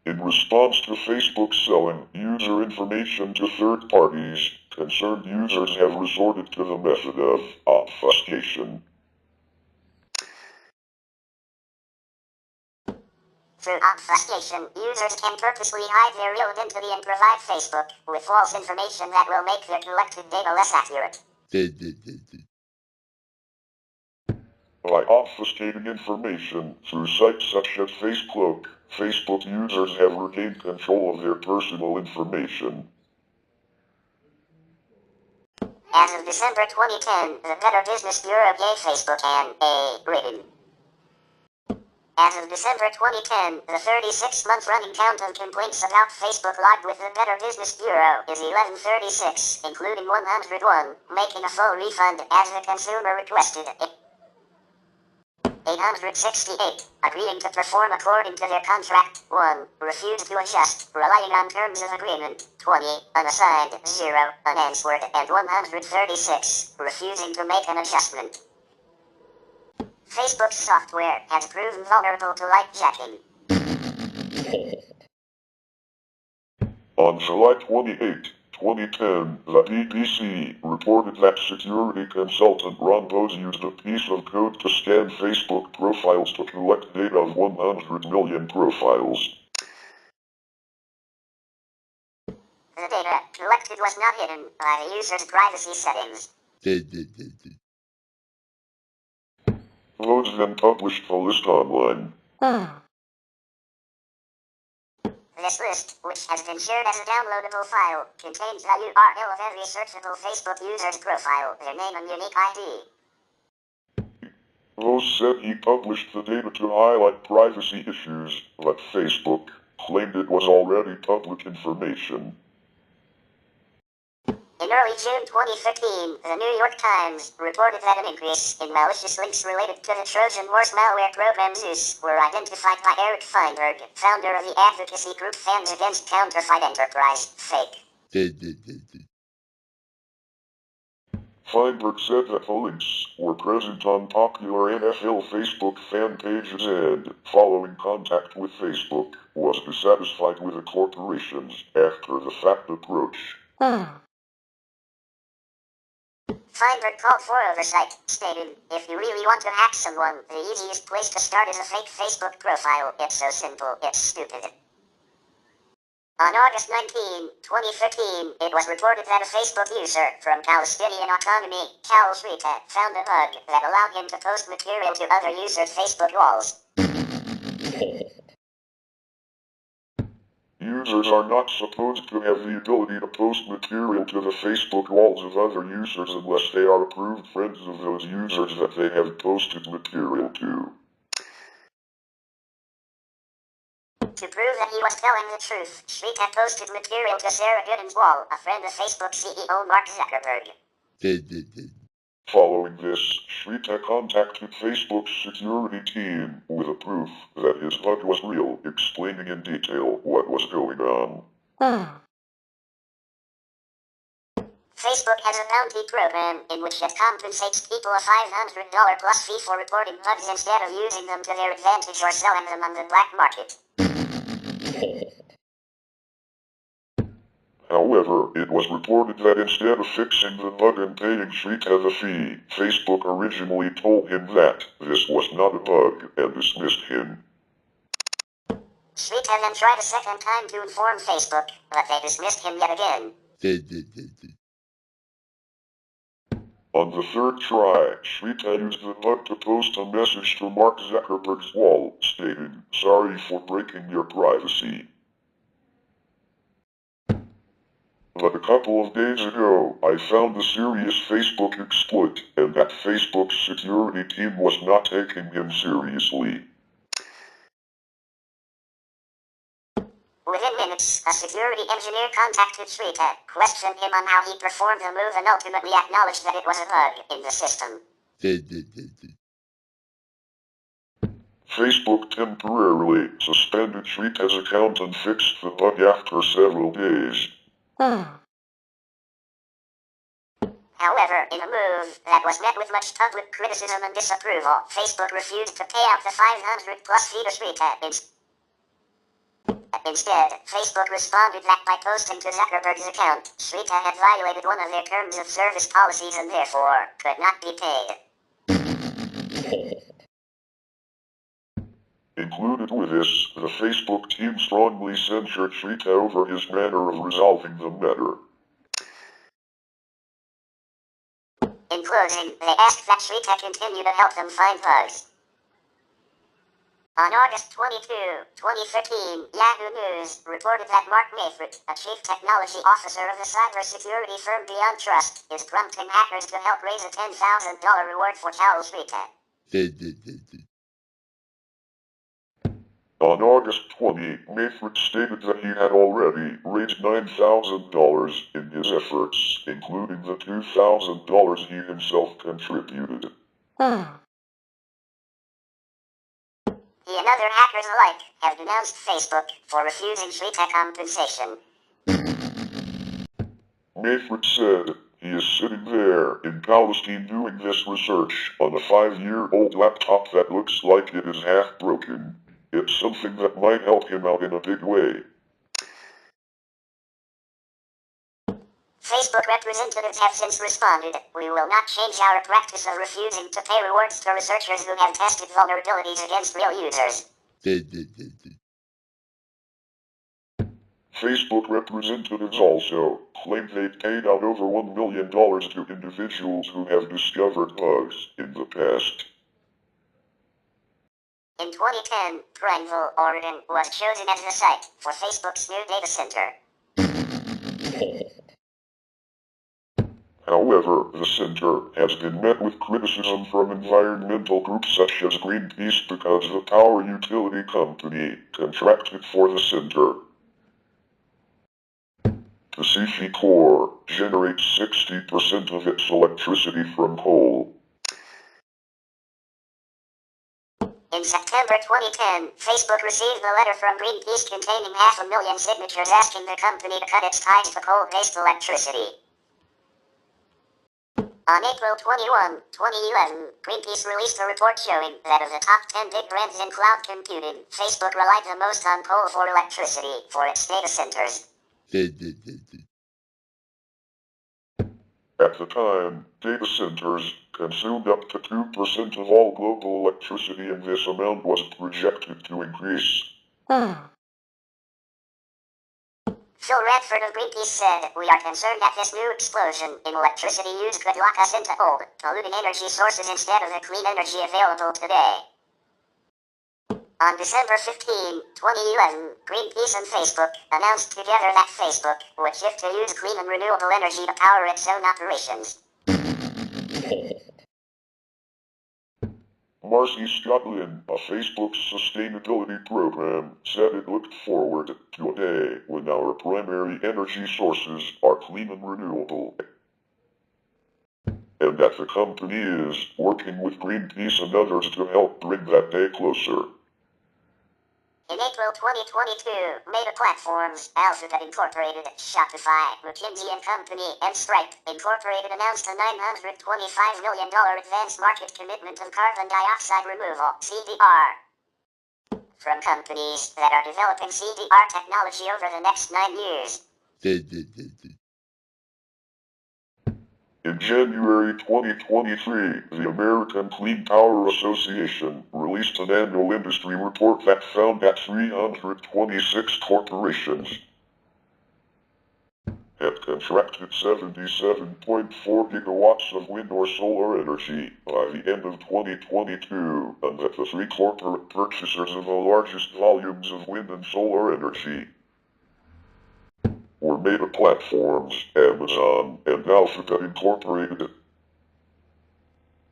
In response to Facebook selling user information to third parties, concerned users have resorted to the method of obfuscation. Through obfuscation, users can purposely hide their real identity and provide Facebook with false information that will make their collected data less accurate. By obfuscating information through sites such as Facebook, Facebook users have regained control of their personal information. As of December 2010, the Better Business Bureau gave Facebook an A rating. As of December 2010, the 36-month running count of complaints about Facebook logged with the Better Business Bureau is 1136, including 101, making a full refund as the consumer requested. 868, agreeing to perform according to their contract. 1, refused to adjust, relying on terms of agreement. 20, unassigned. 0, unanswered. And 136, refusing to make an adjustment. Facebook's software has proven vulnerable to light jacking. On July 28, 2010, the BBC reported that security consultant Ron Bose used a piece of code to scan Facebook profiles to collect data of 100 million profiles. The data collected was not hidden by the user's privacy settings. Bose then published the list online. This list, which has been shared as a downloadable file, contains the URL of every searchable Facebook user's profile, their name and unique ID. Bose said he published the data to highlight privacy issues, but Facebook claimed it was already public information. In early June 2015, the New York Times reported that an increase in malicious links related to the Trojan horse malware program Zeus were identified by Eric Feinberg, founder of the advocacy group Fans Against Counterfeit Enterprise, Fake. Feinberg said that the links were present on popular NFL Facebook fan pages and, following contact with Facebook, was dissatisfied with the corporation's after-the-fact approach. Feinberg called for oversight, stating, "If you really want to hack someone, the easiest place to start is a fake Facebook profile. It's so simple, it's stupid." On August 19, 2015, it was reported that a Facebook user from Palestinian Autonomy, Cal Shrita, found a bug that allowed him to post material to other users' Facebook walls. Users are not supposed to have the ability to post material to the Facebook walls of other users unless they are approved friends of those users that they have posted material to. To prove that he was telling the truth, Shrita posted material to Sarah Gooden's wall, a friend of Facebook CEO Mark Zuckerberg. Following this, Shrita contacted Facebook's security team with a proof that his bug was real, explaining in detail what was going on. Facebook has a bounty program in which it compensates people a $500 plus fee for reporting bugs instead of using them to their advantage or selling them on the black market. However, it was reported that instead of fixing the bug and paying Shrita the fee, Facebook originally told him that this was not a bug and dismissed him. Shrita then tried a second time to inform Facebook, but they dismissed him yet again. On the third try, Shrita used the bug to post a message to Mark Zuckerberg's wall, stating, "Sorry for breaking your privacy. But a couple of days ago, I found a serious Facebook exploit, and that Facebook's security team was not taking him seriously." Within minutes, a security engineer contacted Shrita, questioned him on how he performed the move and ultimately acknowledged that it was a bug in the system. Facebook temporarily suspended Shrita's account and fixed the bug after several days. However, in a move that was met with much public criticism and disapproval, Facebook refused to pay out the $500 plus fee to Shrita. Instead, Facebook responded that by posting to Zuckerberg's account, Shrita had violated one of their terms of service policies and therefore could not be paid. Included with this, the Facebook team strongly censured Shrita over his manner of resolving the matter. In closing, they asked that Shrita continue to help them find bugs. On August 22, 2013, Yahoo News reported that Mark Mayford, a chief technology officer of the cybersecurity firm Beyond Trust, is prompting hackers to help raise a $10,000 reward for Charles Shrita. On August 20, Mayford stated that he had already raised $9,000 in his efforts, including the $2,000 he himself contributed. He and other hackers alike have denounced Facebook for refusing Shrita compensation. Mayford said he is sitting there in Palestine doing this research on a 5-year-old laptop that looks like it is half broken. It's something that might help him out in a big way. Facebook representatives have since responded, "We will not change our practice of refusing to pay rewards to researchers who have tested vulnerabilities against real users." Facebook representatives also claimed they've paid out over $1 million to individuals who have discovered bugs in the past. In 2010, Prineville, Oregon was chosen as the site for Facebook's new data center. However, the center has been met with criticism from environmental groups such as Greenpeace because the power utility company contracted for the center. The CC core generates 60% of its electricity from coal. In September 2010, Facebook received a letter from Greenpeace containing 500,000 signatures asking the company to cut its ties to coal-based electricity. On April 21, 2011, Greenpeace released a report showing that of the top 10 big brands in cloud computing, Facebook relied the most on coal for electricity for its data centers. At the time, data centers consumed up to 2% of all global electricity, and this amount was projected to increase. Phil Radford of Greenpeace said, "We are concerned that this new explosion in electricity use could lock us into old, polluting energy sources instead of the clean energy available today." On December 15, 2011, Greenpeace and Facebook announced together that Facebook would shift to use clean and renewable energy to power its own operations. Marcy Scotland, a Facebook sustainability program, said it looked forward to a day when our primary energy sources are clean and renewable, and that the company is working with Greenpeace and others to help bring that day closer. In April 2022, Meta Platforms, Alphabet Incorporated, Shopify, McKinsey & Company, and Stripe Incorporated announced a $925 million advance market commitment of carbon dioxide removal, CDR, from companies that are developing CDR technology over the next 9 years. In January 2023, the American Clean Power Association released an annual industry report that found that 326 corporations had contracted 77.4 gigawatts of wind or solar energy by the end of 2022, and that the 3 corporate purchasers of the largest volumes of wind and solar energy were Meta Platforms, Amazon, and Alphabet Incorporated.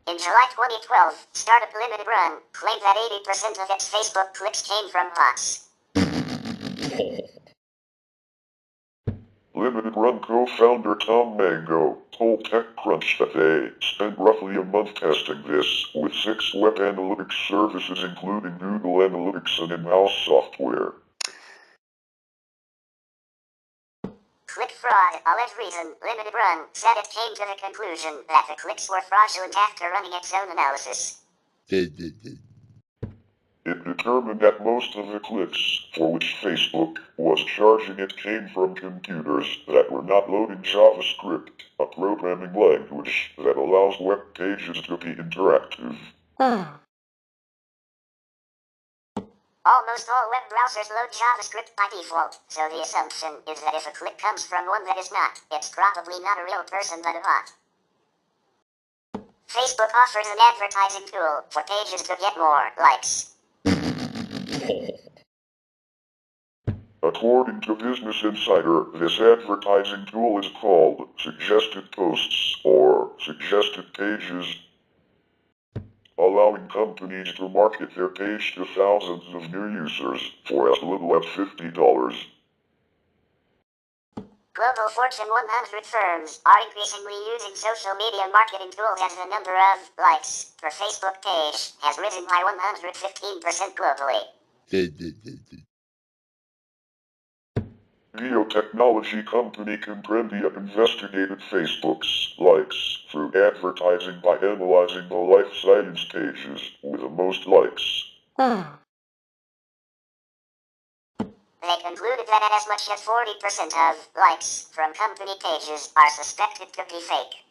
In July 2012, startup Limited Run claimed that 80% of its Facebook clicks came from bots. Limited Run co-founder Tom Mango told TechCrunch that they spent roughly a month testing this with 6 web analytics services including Google Analytics and in-house software. Click fraud, alleged reason, Limited Run said it came to the conclusion that the clicks were fraudulent after running its own analysis. It determined that most of the clicks for which Facebook was charging it came from computers that were not loading JavaScript, a programming language that allows web pages to be interactive. Almost all web browsers load JavaScript by default, so the assumption is that if a click comes from one that is not, it's probably not a real person but a bot. Facebook offers an advertising tool for pages to get more likes. According to Business Insider, this advertising tool is called Suggested Posts or Suggested Pages, allowing companies to market their page to thousands of new users for as little as $50. Global Fortune 100 firms are increasingly using social media marketing tools as the number of likes per Facebook page has risen by 115% globally. Biotechnology company Comprendia investigated Facebook's likes through advertising by analyzing the life science pages with the most likes. They concluded that as much as 40% of likes from company pages are suspected to be fake.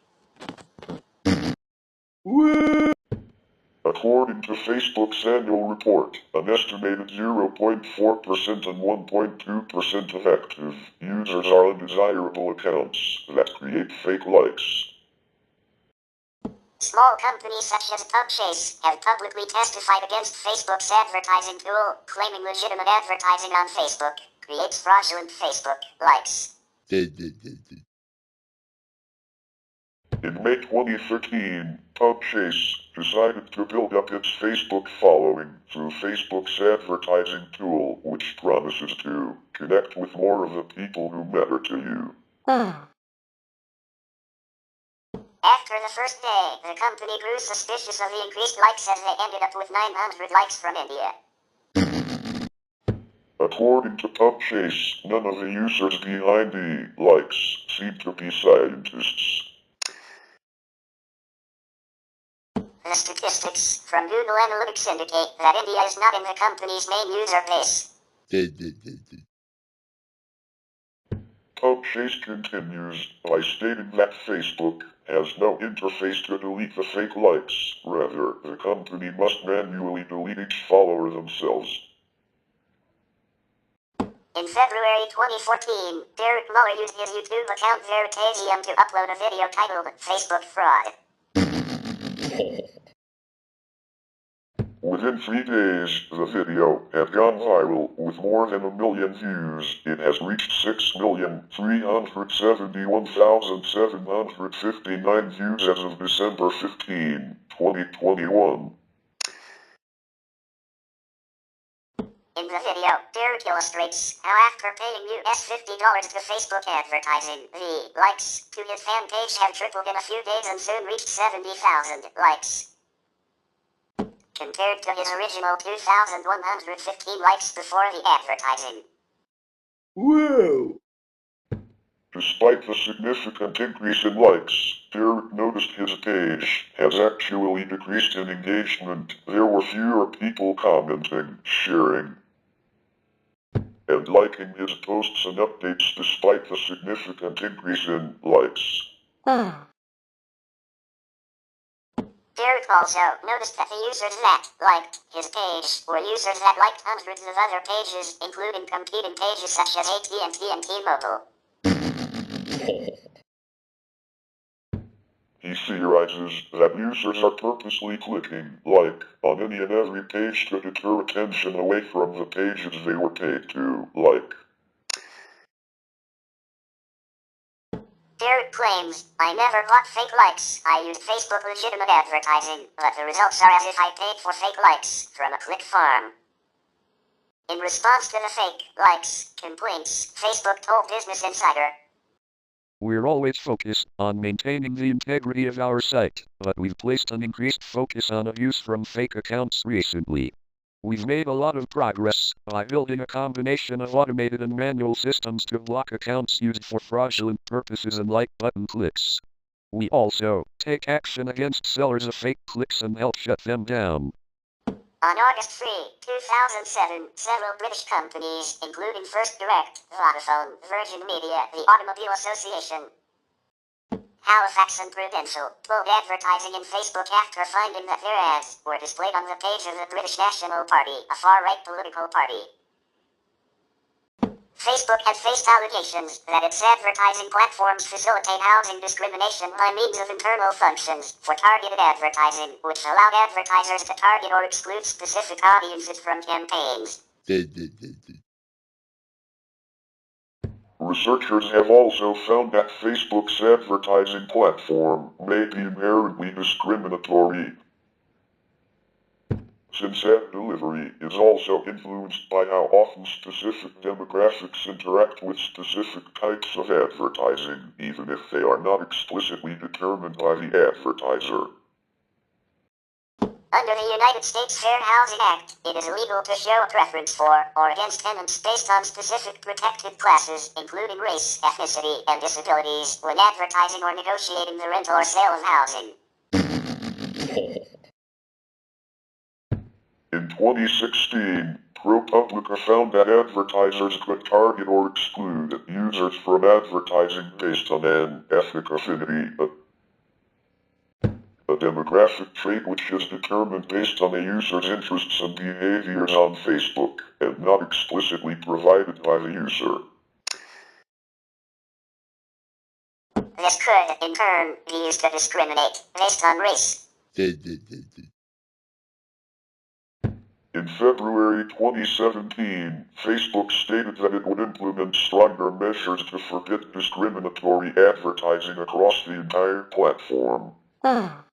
According to Facebook's annual report, an estimated 0.4% and 1.2% of active users are undesirable accounts that create fake likes. Small companies such as Pubchase have publicly testified against Facebook's advertising tool, claiming legitimate advertising on Facebook creates fraudulent Facebook likes. In May 2013, Pubchase decided to build up its Facebook following through Facebook's advertising tool, which promises to connect with more of the people who matter to you. After the first day, the company grew suspicious of the increased likes as they ended up with 900 likes from India. According to Pubchase, none of the users behind the likes seem to be scientists. The statistics from Google Analytics indicate that India is not in the company's main user base. Pubchase continues by stating that Facebook has no interface to delete the fake likes. Rather, the company must manually delete each follower themselves. In February 2014, Derek Muller used his YouTube account Veritasium to upload a video titled Facebook Fraud. Within 3 days, the video had gone viral with more than 1 million views. It has reached 6,371,759 views as of December 15, 2021. In the video, Derek illustrates how after paying $50 to Facebook advertising, the likes to his fan page have tripled in a few days and soon reached 70,000 likes. Compared to his original 2,115 likes before the advertising. Whoa! Despite the significant increase in likes, Derek noticed his page has actually decreased in engagement. There were fewer people commenting, sharing, and liking his posts and updates despite the significant increase in likes. Derek also noticed that the users that liked his page were users that liked hundreds of other pages, including competing pages such as AT&T and T-Mobile. He theorizes that users are purposely clicking like on any and every page to deter attention away from the pages they were paid to like. Derek claims, I never bought fake likes, I used Facebook legitimate advertising, but the results are as if I paid for fake likes from a click farm. In response to the fake likes complaints, Facebook told Business Insider, We're always focused on maintaining the integrity of our site, but we've placed an increased focus on abuse from fake accounts recently. We've made a lot of progress by building a combination of automated and manual systems to block accounts used for fraudulent purposes and like button clicks. We also take action against sellers of fake clicks and help shut them down. On August 3, 2007, several British companies, including First Direct, Vodafone, Virgin Media, the Automobile Association, Halifax and Prudential, pulled advertising in Facebook after finding that their ads were displayed on the page of the British National Party, a far-right political party. Facebook had faced allegations that its advertising platforms facilitate housing discrimination by means of internal functions for targeted advertising, which allowed advertisers to target or exclude specific audiences from campaigns. Researchers have also found that Facebook's advertising platform may be inherently discriminatory, since ad delivery is also influenced by how often specific demographics interact with specific types of advertising, even if they are not explicitly determined by the advertiser. Under the United States Fair Housing Act, it is illegal to show a preference for or against tenants based on specific protected classes, including race, ethnicity, and disabilities, when advertising or negotiating the rental or sale of housing. In 2016, ProPublica found that advertisers could target or exclude users from advertising based on an ethnic affinity, a demographic trait which is determined based on a user's interests and behaviors on Facebook, and not explicitly provided by the user. This could, in turn, be used to discriminate based on race. In February 2017, Facebook stated that it would implement stronger measures to forbid discriminatory advertising across the entire platform. Advertisers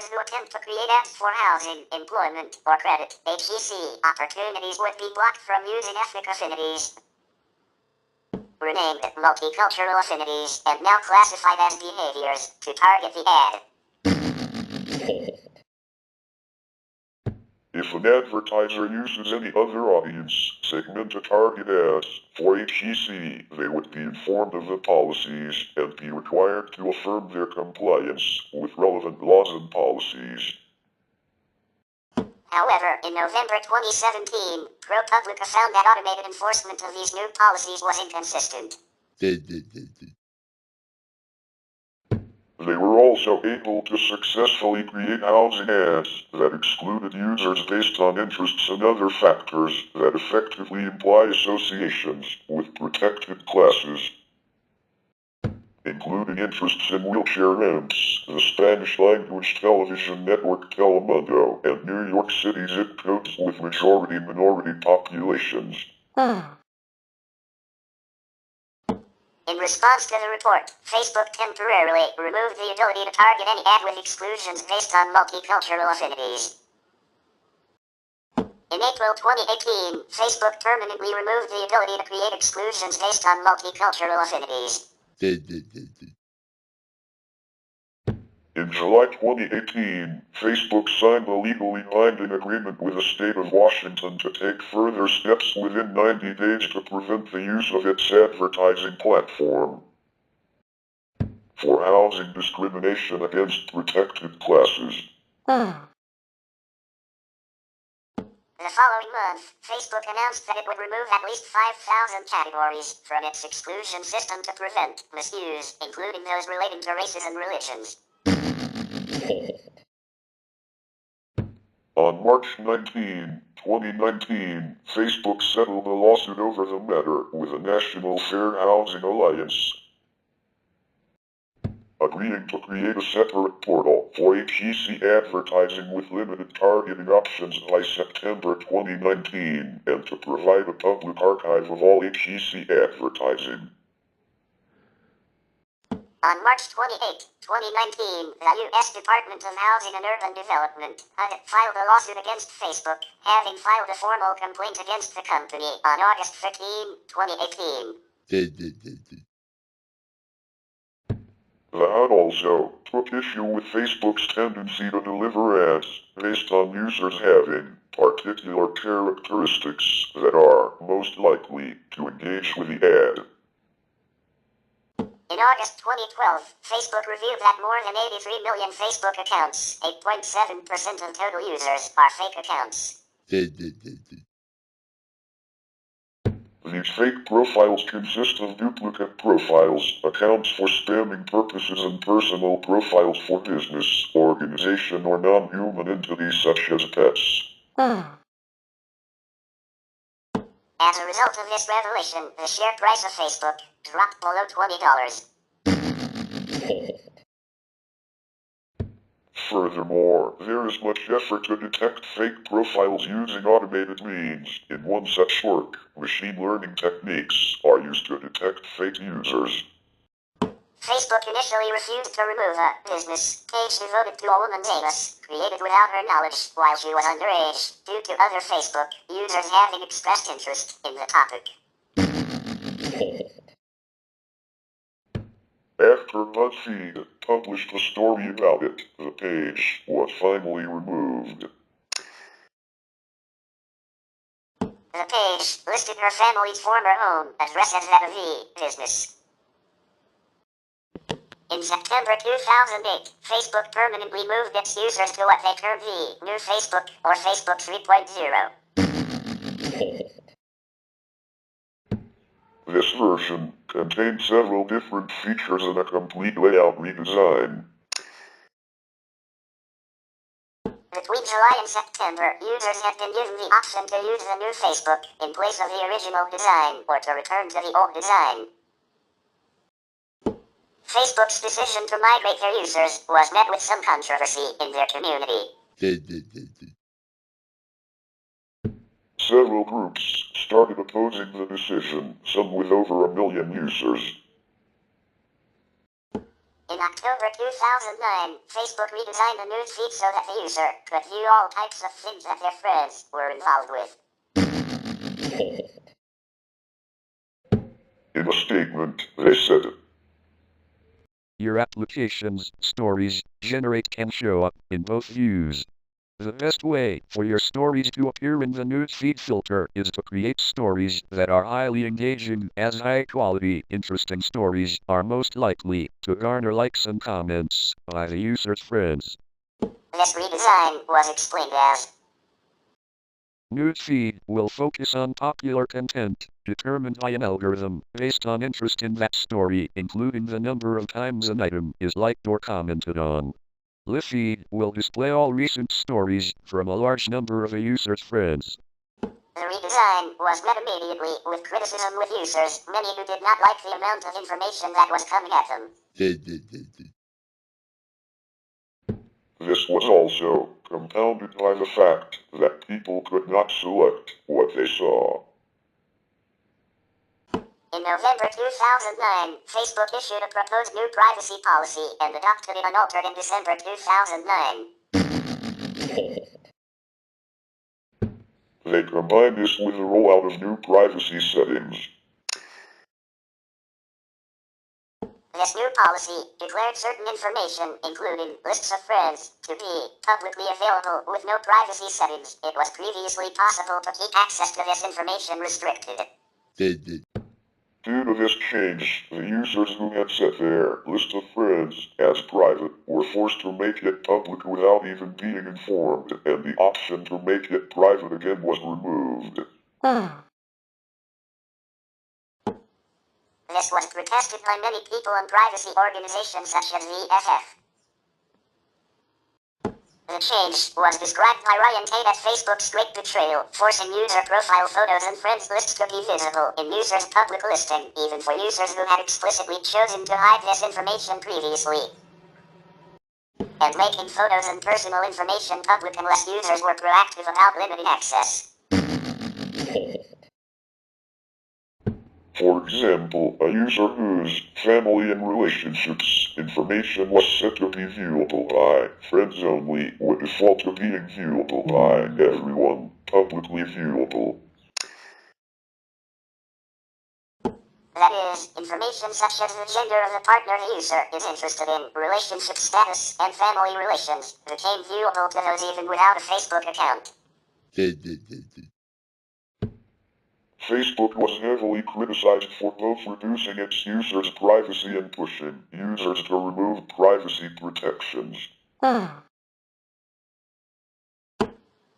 who attempt to create ads for housing, employment, or credit, HEC, opportunities would be blocked from using ethnic affinities, renamed multicultural affinities, and now classified as behaviors, to target the ad. If an advertiser uses any other audience segment to target ads for HEC, they would be informed of the policies and be required to affirm their compliance with relevant laws and policies. However, in November 2017, ProPublica found that automated enforcement of these new policies was inconsistent. They were also able to successfully create housing ads that excluded users based on interests and other factors that effectively imply associations with protected classes, including interests in wheelchair ramps, the Spanish-language television network Telemundo, and New York City zip codes with majority-minority populations. In response to the report, Facebook temporarily removed the ability to target any ad with exclusions based on multicultural affinities. In April 2018, Facebook permanently removed the ability to create exclusions based on multicultural affinities. In July 2018, Facebook signed a legally binding agreement with the state of Washington to take further steps within 90 days to prevent the use of its advertising platform for housing discrimination against protected classes. The following month, Facebook announced that it would remove at least 5,000 categories from its exclusion system to prevent misuse, including those relating to races and religions. On March 19, 2019, Facebook settled a lawsuit over the matter with the National Fair Housing Alliance, agreeing to create a separate portal for HEC advertising with limited targeting options by September 2019, and to provide a public archive of all HEC advertising. On March 28, 2019, the U.S. Department of Housing and Urban Development filed a lawsuit against Facebook, having filed a formal complaint against the company on August 13, 2018. The HUD also took issue with Facebook's tendency to deliver ads based on users having particular characteristics that are most likely to engage with the ad. In August 2012, Facebook revealed that more than 83 million Facebook accounts, 8.7% of total users, are fake accounts. These fake profiles consist of duplicate profiles, accounts for spamming purposes, and personal profiles for business, organization, or non-human entities such as pets. As a result of this revelation, the share price of Facebook dropped below $20. Furthermore, there is much effort to detect fake profiles using automated means. In one such work, machine learning techniques are used to detect fake users. Facebook initially refused to remove a business page devoted to a woman's anus, created without her knowledge while she was underage, due to other Facebook users having expressed interest in the topic. After BuzzFeed published a story about it, the page was finally removed. The page listed her family's former home address as that of the business. In September 2008, Facebook permanently moved its users to what they termed the new Facebook, or Facebook 3.0. This version contained several different features and a complete layout redesign. Between July and September, users have been given the option to use the new Facebook in place of the original design, or to return to the old design. Facebook's decision to migrate their users was met with some controversy in their community. Several groups started opposing the decision, some with over 1 million users. In October 2009, Facebook redesigned the news feed so that the user could view all types of things that their friends were involved with. In a statement, they said, Your application's stories generate can show up in both views. The best way for your stories to appear in the newsfeed filter is to create stories that are highly engaging, as high-quality, interesting stories are most likely to garner likes and comments by the user's friends. This redesign was explained as Newsfeed will focus on popular content, determined by an algorithm based on interest in that story, including the number of times an item is liked or commented on. Feed will display all recent stories from a large number of a user's friends. The redesign was met immediately with criticism with users, many who did not like the amount of information that was coming at them. This was also compounded by the fact that people could not select what they saw. In November 2009, Facebook issued a proposed new privacy policy and adopted it unaltered in December 2009. They combined this with the rollout of new privacy settings. This new policy declared certain information, including lists of friends, to be publicly available with no privacy settings. It was previously possible to keep access to this information restricted. Due to this change, the users who had set their list of friends as private were forced to make it public without even being informed, and the option to make it private again was removed. This was protested by many people and privacy organizations such as the FF. The change was described by Ryan Tate as Facebook's great betrayal, forcing user profile photos and friends lists to be visible in users' public listing, even for users who had explicitly chosen to hide this information previously, and making photos and personal information public unless users were proactive about limiting access. For example, a user whose family and relationships information was set to be viewable by friends only would default to being viewable by everyone, publicly viewable. That is, information such as the gender of the partner the user is interested in, relationship status, and family relations became viewable to those even without a Facebook account. Facebook was heavily criticized for both reducing its users' privacy and pushing users to remove privacy protections.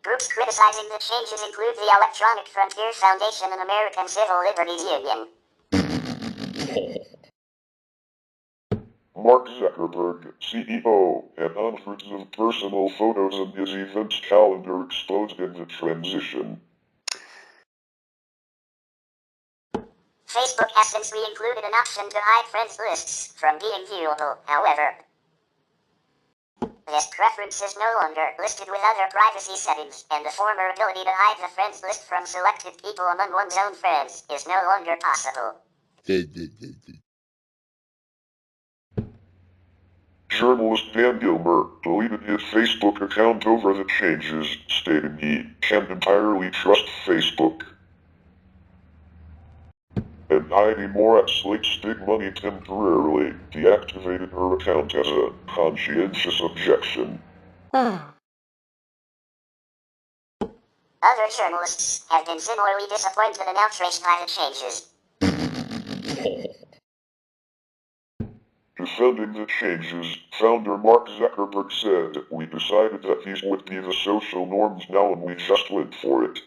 Groups criticizing the changes include the Electronic Frontier Foundation and American Civil Liberties Union. Mark Zuckerberg, CEO, had hundreds of personal photos in his events calendar exposed in the transition. Facebook has since included an option to hide friends lists from being viewable, however. This preference is no longer listed with other privacy settings, and the former ability to hide the friends list from selected people among one's own friends is no longer possible. Journalist Dan Gilmer deleted his Facebook account over the changes, stating he can't entirely trust Facebook. And Heidi Moretz Lake's Big Money temporarily deactivated her account as a conscientious objection. Other journalists have been similarly disappointed and outraged by the changes. Defending the changes, founder Mark Zuckerberg said, "We decided that these would be the social norms now and we just went for it."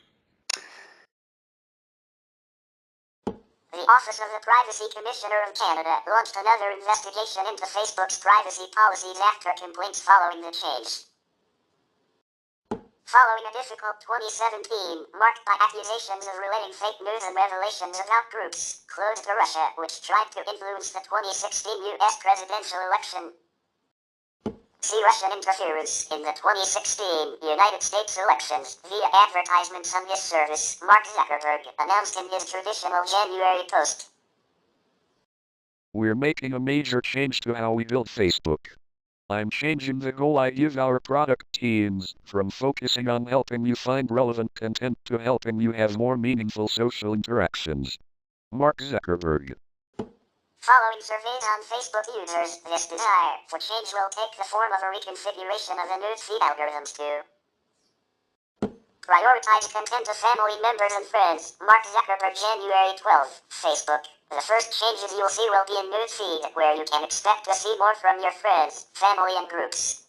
The Office of the Privacy Commissioner of Canada launched another investigation into Facebook's privacy policies after complaints following the change. Following a difficult 2017, marked by accusations of relaying fake news and revelations about groups close to Russia, which tried to influence the 2016 U.S. presidential election. See Russian interference in the 2016 United States elections via advertisements on his service, Mark Zuckerberg announced in his traditional January post. We're making a major change to how we build Facebook. I'm changing the goal I give our product teams from focusing on helping you find relevant content to helping you have more meaningful social interactions. Mark Zuckerberg. Following surveys on Facebook users, this desire for change will take the form of a reconfiguration of the newsfeed algorithms to prioritize content of family members and friends. Mark Zuckerberg, January 12, Facebook. The first changes you'll see will be in newsfeed, where you can expect to see more from your friends, family, and groups.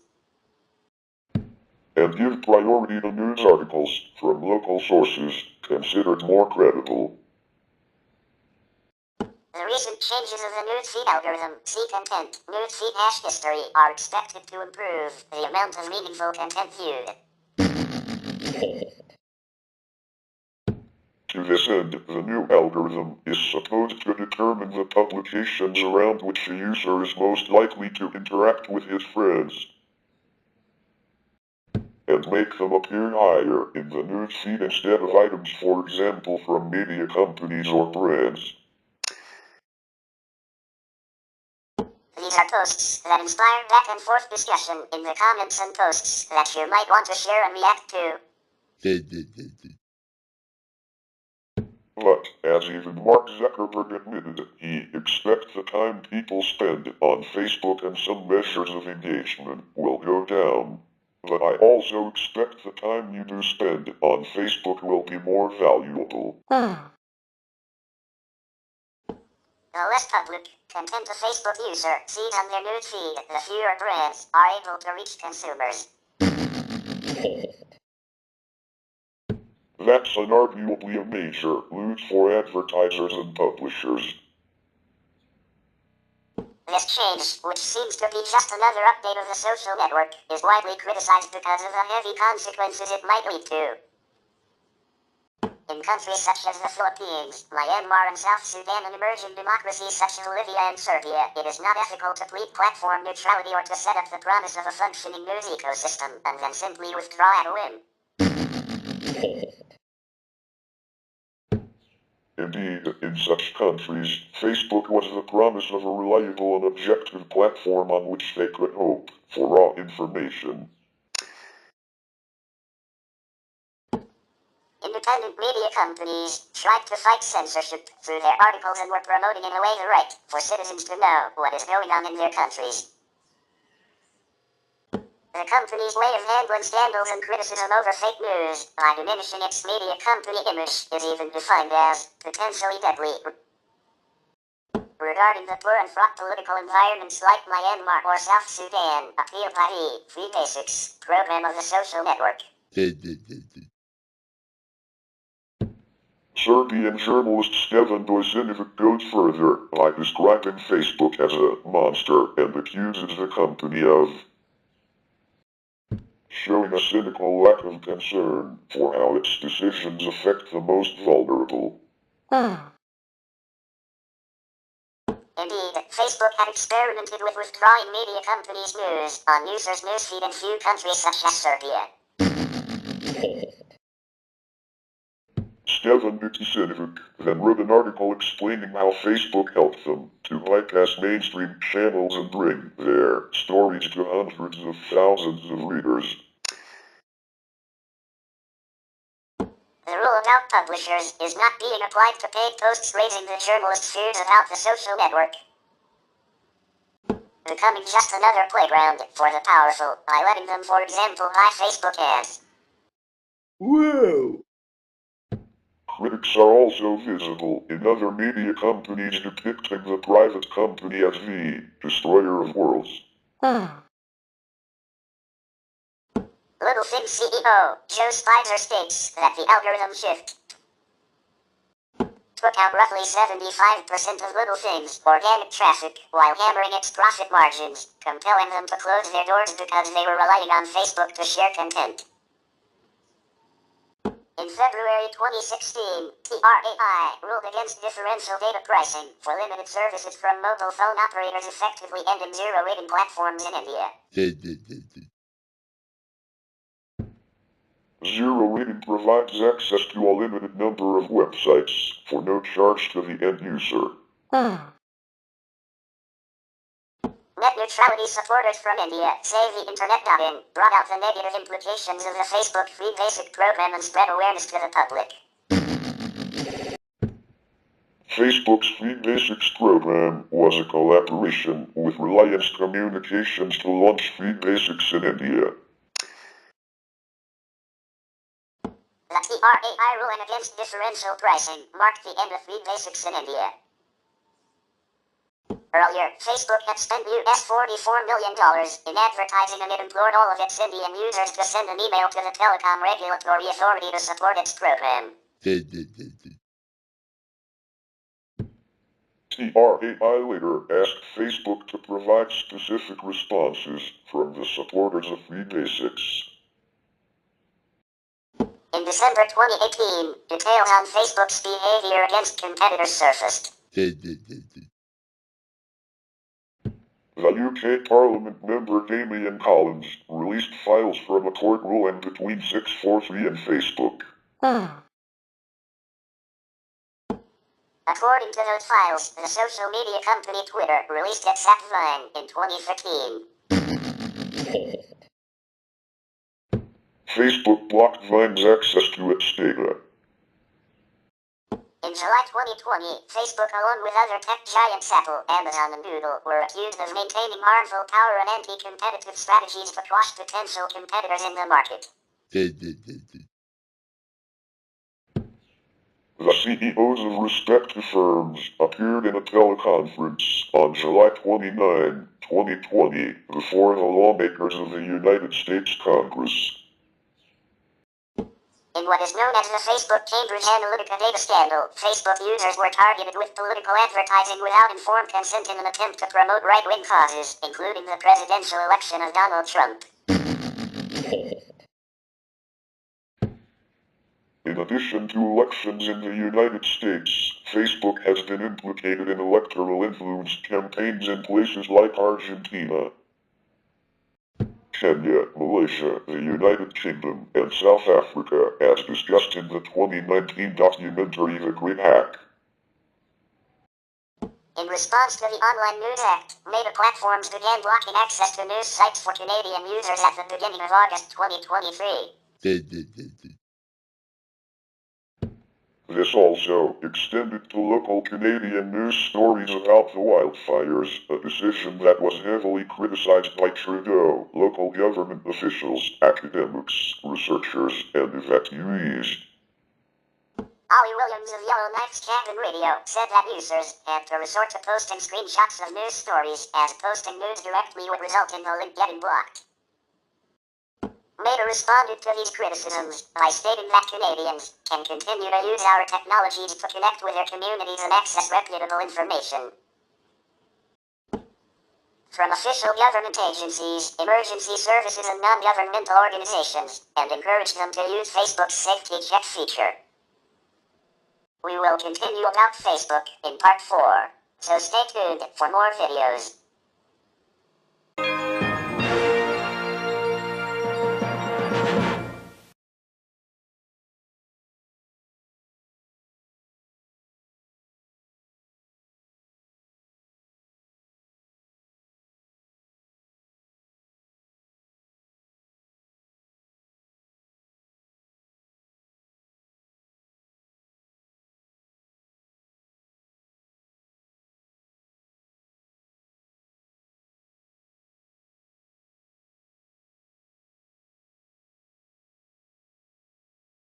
And give priority to news articles from local sources considered more credible. The recent changes of the newsfeed algorithm, see content, newsfeed hash history, are expected to improve the amount of meaningful content viewed. To this end, the new algorithm is supposed to determine the publications around which a user is most likely to interact with his friends, and make them appear higher in the newsfeed instead of items, for example, from media companies or brands. These are posts that inspire back and forth discussion in the comments and posts that you might want to share and react to. But, as even Mark Zuckerberg admitted, he expects the time people spend on Facebook and some measures of engagement will go down. But I also expect the time you do spend on Facebook will be more valuable. The less public content a Facebook user sees on their newsfeed, the fewer brands are able to reach consumers. That's unarguably a major lose for advertisers and publishers. This change, which seems to be just another update of the social network, is widely criticized because of the heavy consequences it might lead to. In countries such as the Philippines, Myanmar, and South Sudan, and emerging democracies such as Libya and Serbia, it is not ethical to plead platform neutrality or to set up the promise of a functioning news ecosystem and then simply withdraw at a whim. Indeed, in such countries, Facebook was the promise of a reliable and objective platform on which they could hope for raw information. Independent media companies tried to fight censorship through their articles and were promoting in a way the right for citizens to know what is going on in their countries. The company's way of handling scandals and criticism over fake news by diminishing its media company image is even defined as potentially deadly. Regarding the poor and fraught political environments like Myanmar or South Sudan, appeal by the Free Basics program of the social network. Serbian journalist TaBNWNE goes further by describing Facebook as a monster and accuses the company of showing a cynical lack of concern for how its decisions affect the most vulnerable. Indeed, Facebook had experimented with withdrawing media companies' news on users' newsfeed in few countries such as Serbia. TaBNWNE then wrote an article explaining how Facebook helped them to bypass mainstream channels and bring their stories to hundreds of thousands of readers. The rule about publishers is not being applied to paid posts raising the journalist's fears about the social network, becoming just another playground for the powerful by letting them, for example, buy Facebook ads. Whoa! Critics are also visible in other media companies depicting the private company as the destroyer of worlds. Little Thing CEO Joe Spicer states that the algorithm shift took out roughly 75% of Little Thing's organic traffic while hammering its profit margins, compelling them to close their doors because they were relying on Facebook to share content. In February 2016, TRAI ruled against differential data pricing for limited services from mobile phone operators, effectively ending zero-rating platforms in India. Zero rating provides access to a limited number of websites for no charge to the end user. Net neutrality supporters from India say the Internet.in brought out the negative implications of the Facebook Free Basic program and spread awareness to the public. Facebook's Free Basics program was a collaboration with Reliance Communications to launch Free Basics in India. The TRAI ruling against differential pricing marked the end of Free Basics in India. Earlier, Facebook had spent $44 million in advertising, and it implored all of its Indian users to send an email to the Telecom Regulatory Authority to support its program. TRAI later asked Facebook to provide specific responses from the supporters of Free Basics. In December 2018, details on Facebook's behavior against competitors surfaced. The UK Parliament member Damian Collins released files from a court ruling between 643 and Facebook. According to those files, the social media company Twitter released its app Vine in 2015. Facebook blocked Vine's access to its data. In July 2020, Facebook, along with other tech giants Apple, Amazon, and Google, were accused of maintaining harmful power and anti-competitive strategies to quash potential competitors in the market. The CEOs of respective firms appeared in a teleconference on July 29, 2020, before the lawmakers of the United States Congress. In what is known as the Facebook Cambridge Analytica data scandal, Facebook users were targeted with political advertising without informed consent in an attempt to promote right-wing causes, including the presidential election of Donald Trump. In addition to elections in the United States, Facebook has been implicated in electoral influence campaigns in places like Argentina, Kenya, Malaysia, the United Kingdom, and South Africa, as discussed in the 2019 documentary The Great Hack. In response to the Online News Act, Meta platforms began blocking access to news sites for Canadian users at the beginning of August 2023. This also extended to local Canadian news stories about the wildfires, a decision that was heavily criticized by Trudeau, local government officials, academics, researchers, and evacuees. Ollie Williams of Yellow Knife's Cabin Radio said that users had to resort to posting screenshots of news stories, as posting news directly would result in the link getting blocked. Mater responded to these criticisms by stating that Canadians can continue to use our technologies to connect with their communities and access reputable information. From official government agencies, emergency services, and non-governmental organizations, and encouraged them to use Facebook's safety check feature. We will continue about Facebook in part 4, so stay tuned for more videos.